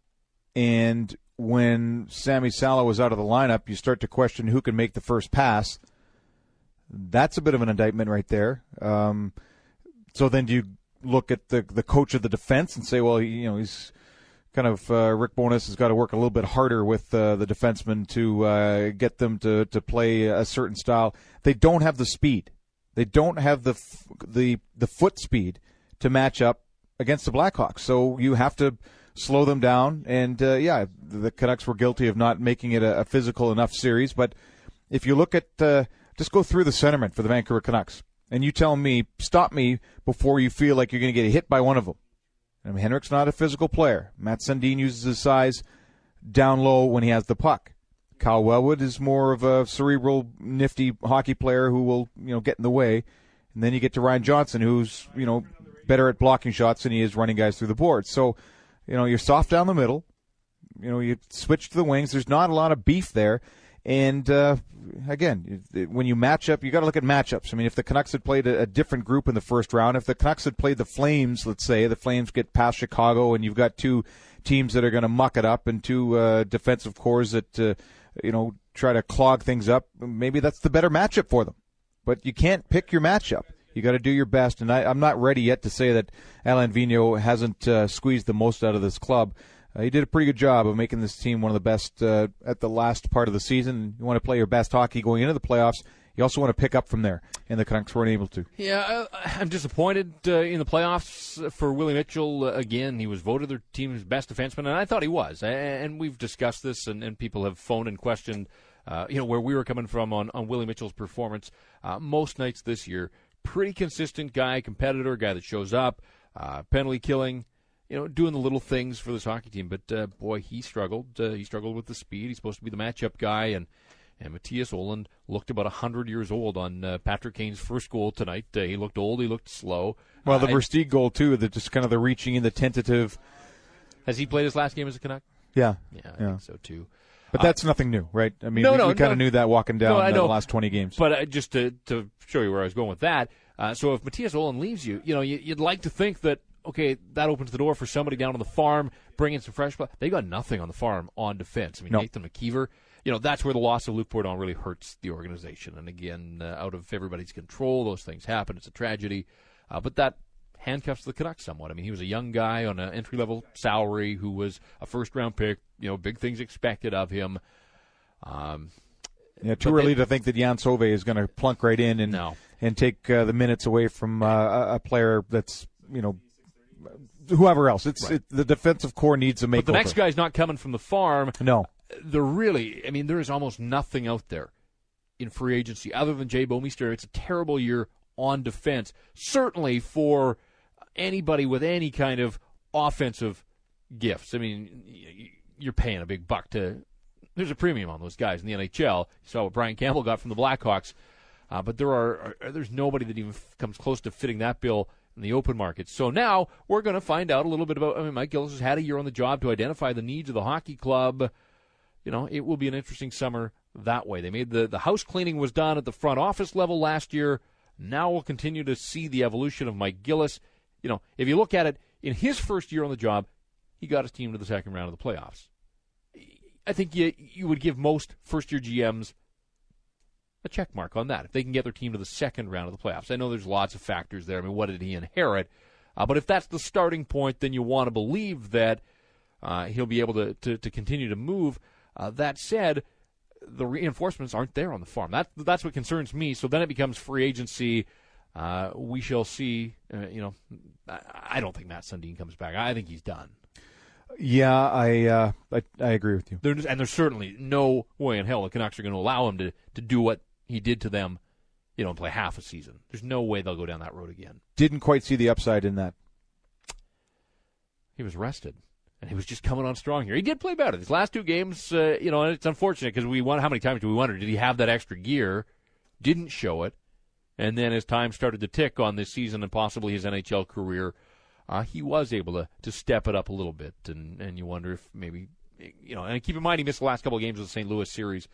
and when Sami Salo was out of the lineup, you start to question who can make the first pass. That's a bit of an indictment right there. So then do you look at the coach of the defense and say, well, he's kind of Rick Bowness has got to work a little bit harder with the defensemen to get them to play a certain style. They don't have the speed. They don't have the foot speed to match up against the Blackhawks. So you have to slow them down. And, the Canucks were guilty of not making it a physical enough series. But if you look at just go through the centerman for the Vancouver Canucks, and you tell me, stop me before you feel like you're going to get hit by one of them. I mean, Henrik's not a physical player. Matt Sundin uses his size down low when he has the puck. Kyle Wellwood is more of a cerebral, nifty hockey player who will, get in the way. And then you get to Ryan Johnson, who's, better at blocking shots than he is running guys through the board. So, you're soft down the middle. You switch to the wings. There's not a lot of beef there. And, again, when you match up, you got to look at matchups. I mean, if the Canucks had played a different group in the first round, if the Canucks had played the Flames, let's say, the Flames get past Chicago and you've got two teams that are going to muck it up and two defensive cores that, try to clog things up, maybe that's the better matchup for them. But you can't pick your matchup. You got to do your best. And I'm not ready yet to say that Alain Vigneault hasn't squeezed the most out of this club. He did a pretty good job of making this team one of the best at the last part of the season. You want to play your best hockey going into the playoffs. You also want to pick up from there, and the Canucks weren't able to. Yeah, I'm disappointed in the playoffs for Willie Mitchell. Again, he was voted their team's best defenseman, and I thought he was. And we've discussed this, and people have phoned and questioned where we were coming from on Willie Mitchell's performance. Most nights this year, pretty consistent guy, competitor, guy that shows up, penalty killing, doing the little things for this hockey team. But, boy, he struggled. He struggled with the speed. He's supposed to be the matchup guy. And Matthias Ohlund looked about 100 years old on Patrick Kane's first goal tonight. He looked old. He looked slow. Well, the Versteeg goal, too, just kind of the reaching in, the tentative. Has he played his last game as a Canuck? Yeah. Yeah, I think so, too. But that's nothing new, right? I mean, we kind of knew that walking down the last 20 games. But just to show you where I was going with that, so if Matthias Ohlund leaves you'd like to think that, okay, that opens the door for somebody down on the farm, bring in some fresh blood. They got nothing on the farm on defense. I mean, Nathan McKeever, that's where the loss of Luc Bourdon really hurts the organization. And again, out of everybody's control, those things happen. It's a tragedy. But that handcuffs the Canucks somewhat. I mean, he was a young guy on an entry-level salary who was a first-round pick. Big things expected of him. Too early to think that Jan Sauve is going to plunk right in and take the minutes away from a player that's, whoever else. The defensive core needs to make. But the next guy's not coming from the farm. No. There is almost nothing out there in free agency other than Jay Bouwmeester. It's a terrible year on defense, certainly for anybody with any kind of offensive gifts. I mean, you're paying a big buck there's a premium on those guys in the NHL. You saw what Brian Campbell got from the Blackhawks, but there's nobody that even comes close to fitting that bill in the open market. So now we're going to find out a little bit about. Mike Gillis has had a year on the job to identify the needs of the hockey club. It will be an interesting summer that way. They made the house cleaning was done at the front office level last year. Now we'll continue to see the evolution of Mike Gillis. If you look at it, in his first year on the job, he got his team to the second round of the playoffs. I think you would give most first-year GMs a check mark on that, if they can get their team to the second round of the playoffs. I know there's lots of factors there. I mean, what did he inherit? But if that's the starting point, then you want to believe that he'll be able to continue to move. That said, the reinforcements aren't there on the farm. That's what concerns me. So then it becomes free agency. We shall see. I don't think Matt Sundin comes back. I think he's done. Yeah, I agree with you. There's certainly no way in hell the Canucks are going to allow him to do what he did to them, and play half a season. There's no way they'll go down that road again. Didn't quite see the upside in that. He was rested, and he was just coming on strong here. He did play better. These last two games, and it's unfortunate because how many times do we wonder, did he have that extra gear? Didn't show it. And then as time started to tick on this season and possibly his NHL career, he was able to step it up a little bit, and you wonder if maybe, and keep in mind he missed the last couple of games of the St. Louis series.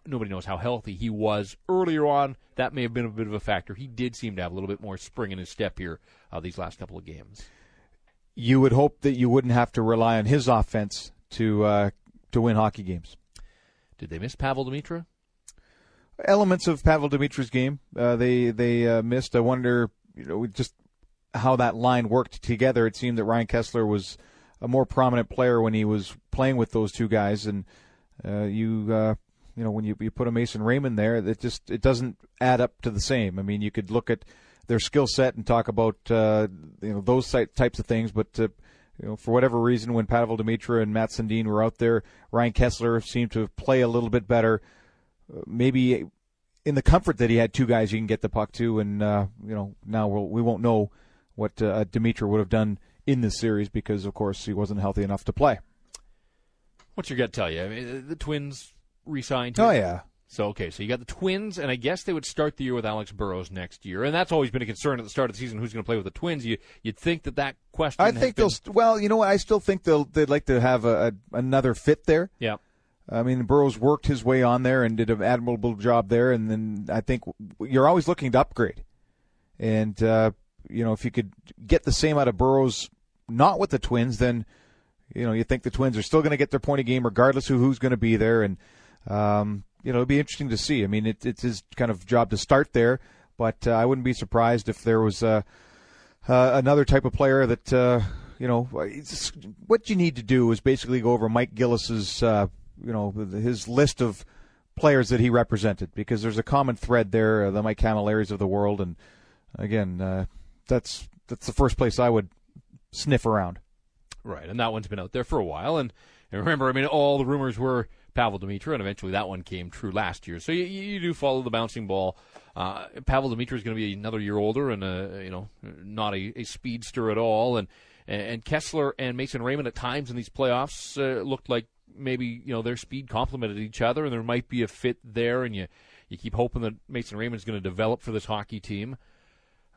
Nobody knows how healthy he was earlier on. That may have been a bit of a factor. He did seem to have a little bit more spring in his step here these last couple of games. You would hope that you wouldn't have to rely on his offense to win hockey games. Did they miss Pavel Demitra? Elements of Pavel Dimitra's game they missed. I wonder, just how that line worked together. It seemed that Ryan Kesler was a more prominent player when he was playing with those two guys, and when you put a Mason Raymond there, it doesn't add up to the same. I mean, you could look at their skill set and talk about those types of things, but for whatever reason, when Pavel Demitra and Matt Sundin were out there, Ryan Kesler seemed to play a little bit better. Maybe in the comfort that he had two guys he can get the puck to, and now we won't know what Demitra would have done in this series because, of course, he wasn't healthy enough to play. What's your gut tell you? I mean, the Twins re-signed him. Oh, yeah. So you got the Twins, and I guess they would start the year with Alex Burrows next year, and that's always been a concern at the start of the season, who's going to play with the Twins. You'd think that question I think they'll well, you know what? I still think they'd like to have another fit there. Yeah. I mean, Burrows worked his way on there and did an admirable job there, and then I think you're always looking to upgrade. And, if you could get the same out of Burrows not with the Twins, then, you think the Twins are still going to get their point of game regardless of who's going to be there. And, it'll be interesting to see. I mean, it's his kind of job to start there, but I wouldn't be surprised if there was another type of player that, what you need to do is basically go over Mike Gillis's his list of players that he represented, because there's a common thread there, the Mike Camillaris of the world, and again, that's the first place I would sniff around. Right, and that one's been out there for a while, and remember, I mean, all the rumors were Pavel Demitra, and eventually that one came true last year. So you do follow the bouncing ball. Pavel Demitra is going to be another year older, and not a speedster at all, and Kesler and Mason Raymond at times in these playoffs looked like maybe their speed complemented each other, and there might be a fit there, and you keep hoping that Mason Raymond's going to develop for this hockey team.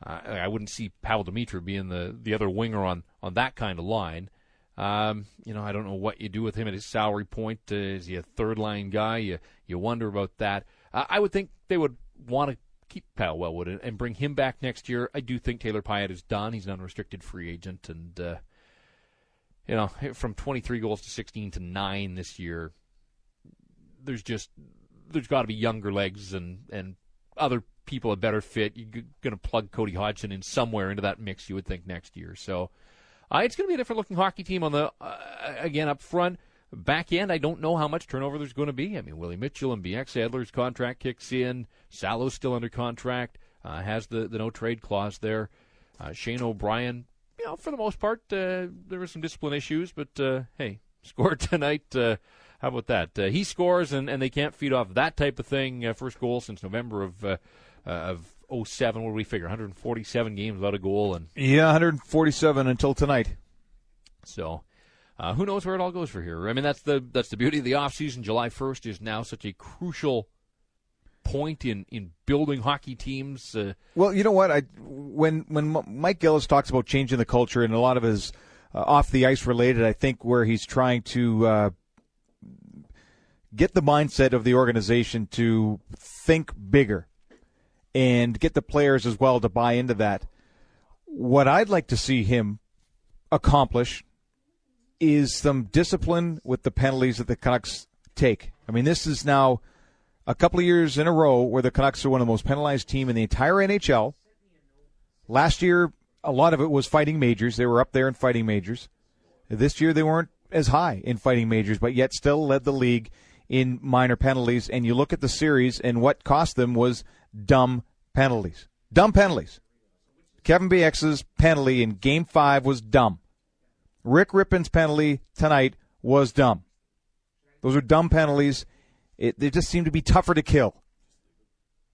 I wouldn't see Pavel Demitra being the other winger on that kind of line. I don't know what you do with him at his salary point. Is he a third-line guy? You wonder about that. I would think they would want to keep Kyle Wellwood and bring him back next year. I do think Taylor Pyatt is done. He's an unrestricted free agent, and from 23 goals to 16 to 9 this year, there's got to be younger legs and other people a better fit. You're going to plug Cody Hodgson in somewhere into that mix, you would think, next year. So it's going to be a different-looking hockey team on the again up front. Back end, I don't know how much turnover there's going to be. I mean, Willie Mitchell and BX Adler's contract kicks in. Salo's still under contract, has the no-trade clause there. Shane O'Brien, for the most part, there were some discipline issues, but hey, scored tonight. How about that? He scores, and they can't feed off that type of thing. First goal since November of 07. What do we figure? 147 games without a goal, and 147 until tonight. So, who knows where it all goes for here? I mean, that's the beauty of the offseason. July 1st is now such a crucial point in building hockey teams. Well, you know what? When Mike Gillis talks about changing the culture, and a lot of his off the ice related, I think where he's trying to get the mindset of the organization to think bigger and get the players as well to buy into that. What I'd like to see him accomplish is some discipline with the penalties that the Canucks take. I mean, this is now a couple of years in a row where the Canucks are one of the most penalized team in the entire NHL. Last year, a lot of it was fighting majors. They were up there in fighting majors. This year, they weren't as high in fighting majors, but yet still led the league in minor penalties. And you look at the series, and what cost them was dumb penalties. Dumb penalties. Kevin Bieksa's penalty in Game 5 was dumb. Rick Rippen's penalty tonight was dumb. Those are dumb penalties. They just seem to be tougher to kill.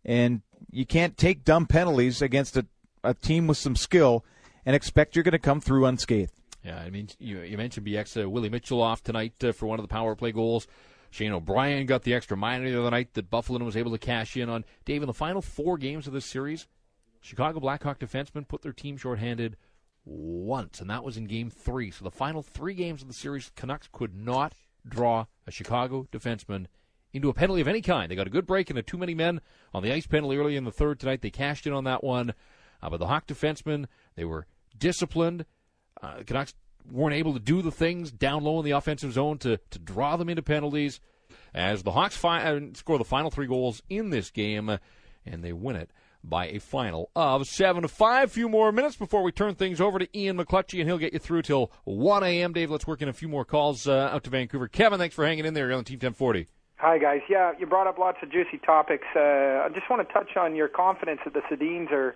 And you can't take dumb penalties against a team with some skill and expect you're going to come through unscathed. Yeah, I mean, you mentioned BX, Willie Mitchell off tonight for one of the power play goals. Shane O'Brien got the extra minor the other night that Buffalo was able to cash in on. Dave, in the final 4 games of this series, Chicago Blackhawk defensemen put their team shorthanded once, and that was in Game 3. So the final 3 games of the series, Canucks could not draw a Chicago defenseman into a penalty of any kind. They got a good break and a too many men on the ice penalty early in the third tonight. They cashed in on that one. But the Hawk defensemen, they were disciplined. The Canucks weren't able to do the things down low in the offensive zone to draw them into penalties. As the Hawks score the final 3 goals in this game, and they win it by a final of 7-5. A few more minutes before we turn things over to Ian McClutchy, and he'll get you through till 1 a.m. Dave, let's work in a few more calls out to Vancouver. Kevin, thanks for hanging in there. You're on Team 1040. Hi, guys. Yeah, you brought up lots of juicy topics. I just want to touch on your confidence that the Sedins are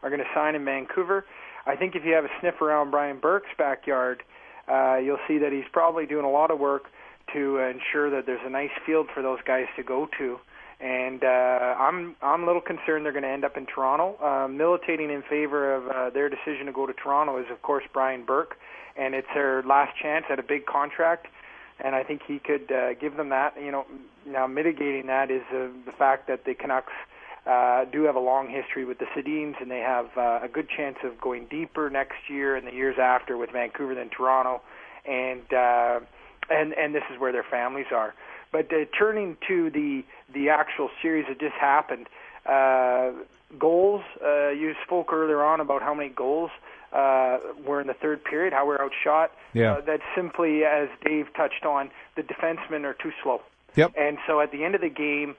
going to sign in Vancouver. I think if you have a sniff around Brian Burke's backyard, you'll see that he's probably doing a lot of work to ensure that there's a nice field for those guys to go to. And I'm a little concerned they're going to end up in Toronto. Militating in favor of their decision to go to Toronto is, of course, Brian Burke, and it's their last chance at a big contract. And I think he could give them that. Now mitigating that is the fact that the Canucks do have a long history with the Sedins, and they have a good chance of going deeper next year and the years after with Vancouver than Toronto. And this is where their families are. But turning to the actual series that just happened, goals. You spoke earlier on about how many goals were in the third period, how we're outshot. Yeah. That's simply, as Dave touched on, the defensemen are too slow. Yep. And so at the end of the game,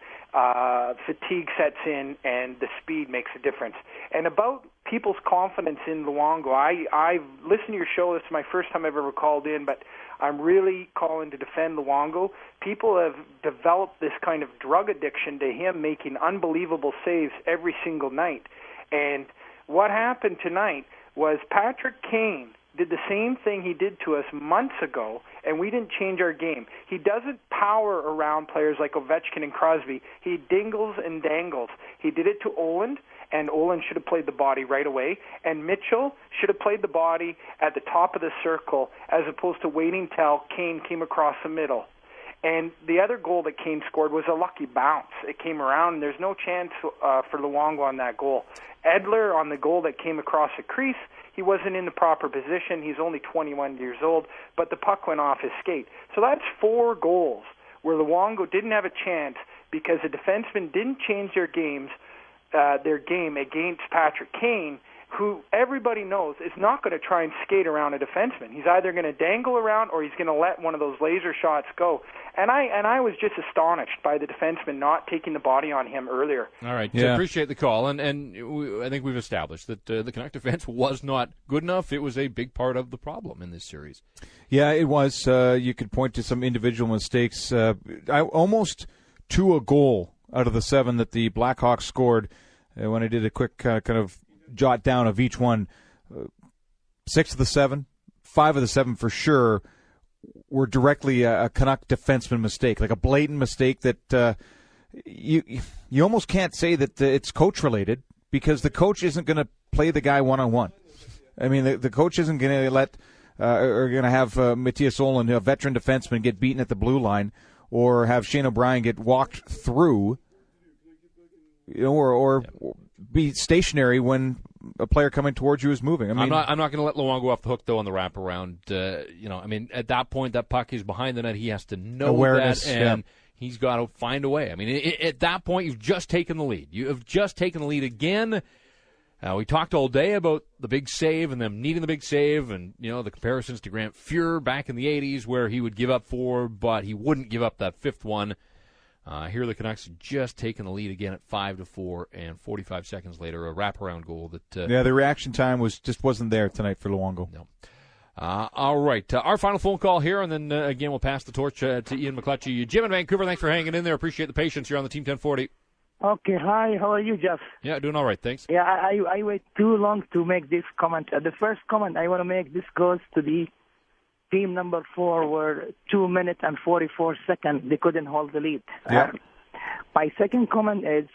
fatigue sets in, and the speed makes a difference. And about people's confidence in Luongo, I've listened to your show. This is my first time I've ever called in, but I'm really calling to defend Luongo. People have developed this kind of drug addiction to him making unbelievable saves every single night. And what happened tonight was Patrick Kane did the same thing he did to us months ago, and we didn't change our game. He doesn't power around players like Ovechkin and Crosby. He dingles and dangles. He did it to Oland, and Oland should have played the body right away, and Mitchell should have played the body at the top of the circle as opposed to waiting till Kane came across the middle. And the other goal that Kane scored was a lucky bounce. It came around, and there's no chance for Luongo on that goal. Edler on the goal that came across the crease, He wasn't in the proper position. He's only 21 years old, but the puck went off his skate. So that's 4 goals where Luongo didn't have a chance because the defensemen didn't change their game against Patrick Kane, who everybody knows is not going to try and skate around a defenseman. He's either going to dangle around or he's going to let one of those laser shots go. And I was just astonished by the defenseman not taking the body on him earlier. All right, appreciate the call, and I think we've established that the Canuck defense was not good enough. It was a big part of the problem in this series. Yeah, it was. You could point to some individual mistakes. Almost to a goal out of the 7 that the Blackhawks scored. When I did a quick kind of jot down of each one, 6 of the 7, 5 of the 7 for sure were directly a Canuck defenseman mistake, like a blatant mistake that you almost can't say that it's coach related because the coach isn't going to play the guy one-on-one. I mean, the coach isn't going to let or going to have Matthias Olin, a veteran defenseman, get beaten at the blue line, or have Shane O'Brien get walked through, or be stationary when a player coming towards you is moving. I mean, I'm not going to let Luongo off the hook though on the wraparound. I mean, at that point, that puck is behind the net. He has to know awareness, that, and he's got to find a way. I mean, at that point, you've just taken the lead. You have just taken the lead again. We talked all day about the big save and them needing the big save, and the comparisons to Grant Fuhr back in the '80s, where he would give up 4, but he wouldn't give up that 5th one. Here the Canucks just taking the lead again at 5-4, and 45 seconds later, a wraparound goal that. The reaction time wasn't there tonight for Luongo. No. All right, our final phone call here, and then again we'll pass the torch to Ian McClutchie. Jim in Vancouver, thanks for hanging in there. Appreciate the patience. You're on the Team 1040. Okay, hi. How are you, Jeff? Yeah, doing all right, thanks. Yeah, I wait too long to make this comment. The first comment I want to make, this goes to the team number 4, where 2 minutes and 44 seconds they couldn't hold the lead. Yeah. My second comment is,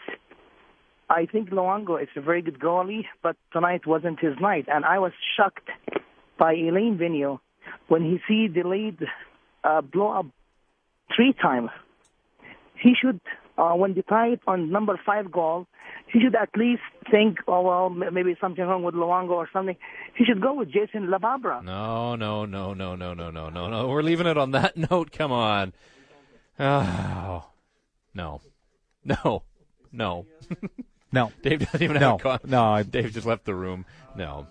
I think Luongo is a very good goalie, but tonight wasn't his night, and I was shocked by Elaine Vigneault when he see the lead blow up 3 times. He should, when they tie it on number 5 goal, he should at least think, maybe something wrong with Luongo or something. He should go with Jason LaBarbera. No. We're leaving it on that note. Come on. Oh, no. No. Dave doesn't even have a comment. No. Dave just left the room. No.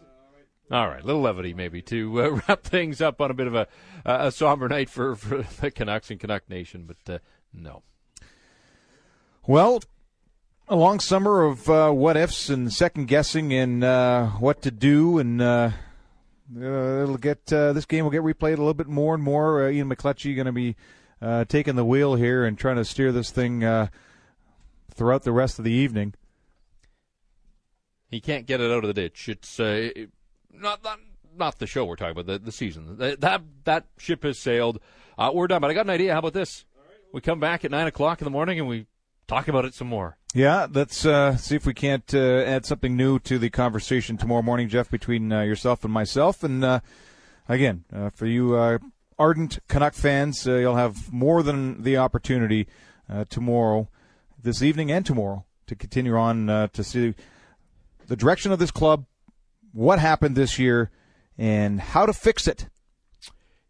All right, a little levity maybe to wrap things up on a bit of a somber night for the Canucks and Canuck Nation, but no. Well, a long summer of what-ifs and second-guessing and what to do, and this game will get replayed a little bit more and more. Ian McClutchie going to be taking the wheel here and trying to steer this thing throughout the rest of the evening. He can't get it out of the ditch. It's not the show we're talking about, the season. That ship has sailed. We're done, but I got an idea. How about this? We come back at 9 o'clock in the morning and we talk about it some more. Yeah, let's see if we can't add something new to the conversation tomorrow morning, Jeff, between yourself and myself. And again, for you ardent Canuck fans, you'll have more than the opportunity tomorrow, this evening and tomorrow, to continue on to see the direction of this club, what happened this year, and how to fix it.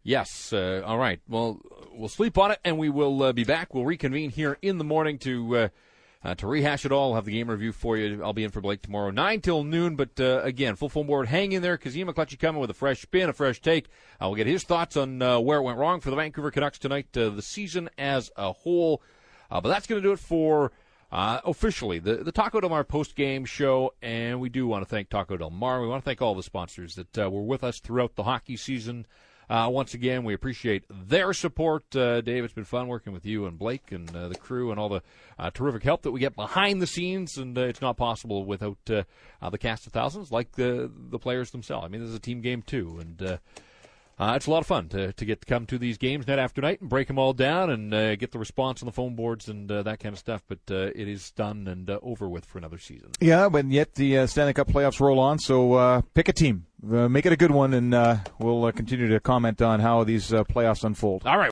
Yes. All right. Well, we'll sleep on it, and we will be back. We'll reconvene here in the morning to rehash it all. We'll have the game review for you. I'll be in for Blake tomorrow, 9 till noon. But, again, full phone board. Hang in there because Ian McClutchie coming with a fresh spin, a fresh take. We'll get his thoughts on where it went wrong for the Vancouver Canucks tonight, the season as a whole. But that's going to do it for officially the Taco Del Mar post-game show. And we do want to thank Taco Del Mar. We want to thank all the sponsors that were with us throughout the hockey season. Once again, we appreciate their support. Dave, it's been fun working with you and Blake and the crew and all the terrific help that we get behind the scenes, and it's not possible without the cast of thousands like the players themselves. I mean, this is a team game, too, and it's a lot of fun to get to come to these games night after night and break them all down and get the response on the phone boards and that kind of stuff, but it is done and over with for another season. Yeah, but yet the Stanley Cup playoffs roll on, so pick a team. Make it a good one, and we'll continue to comment on how these playoffs unfold. All right.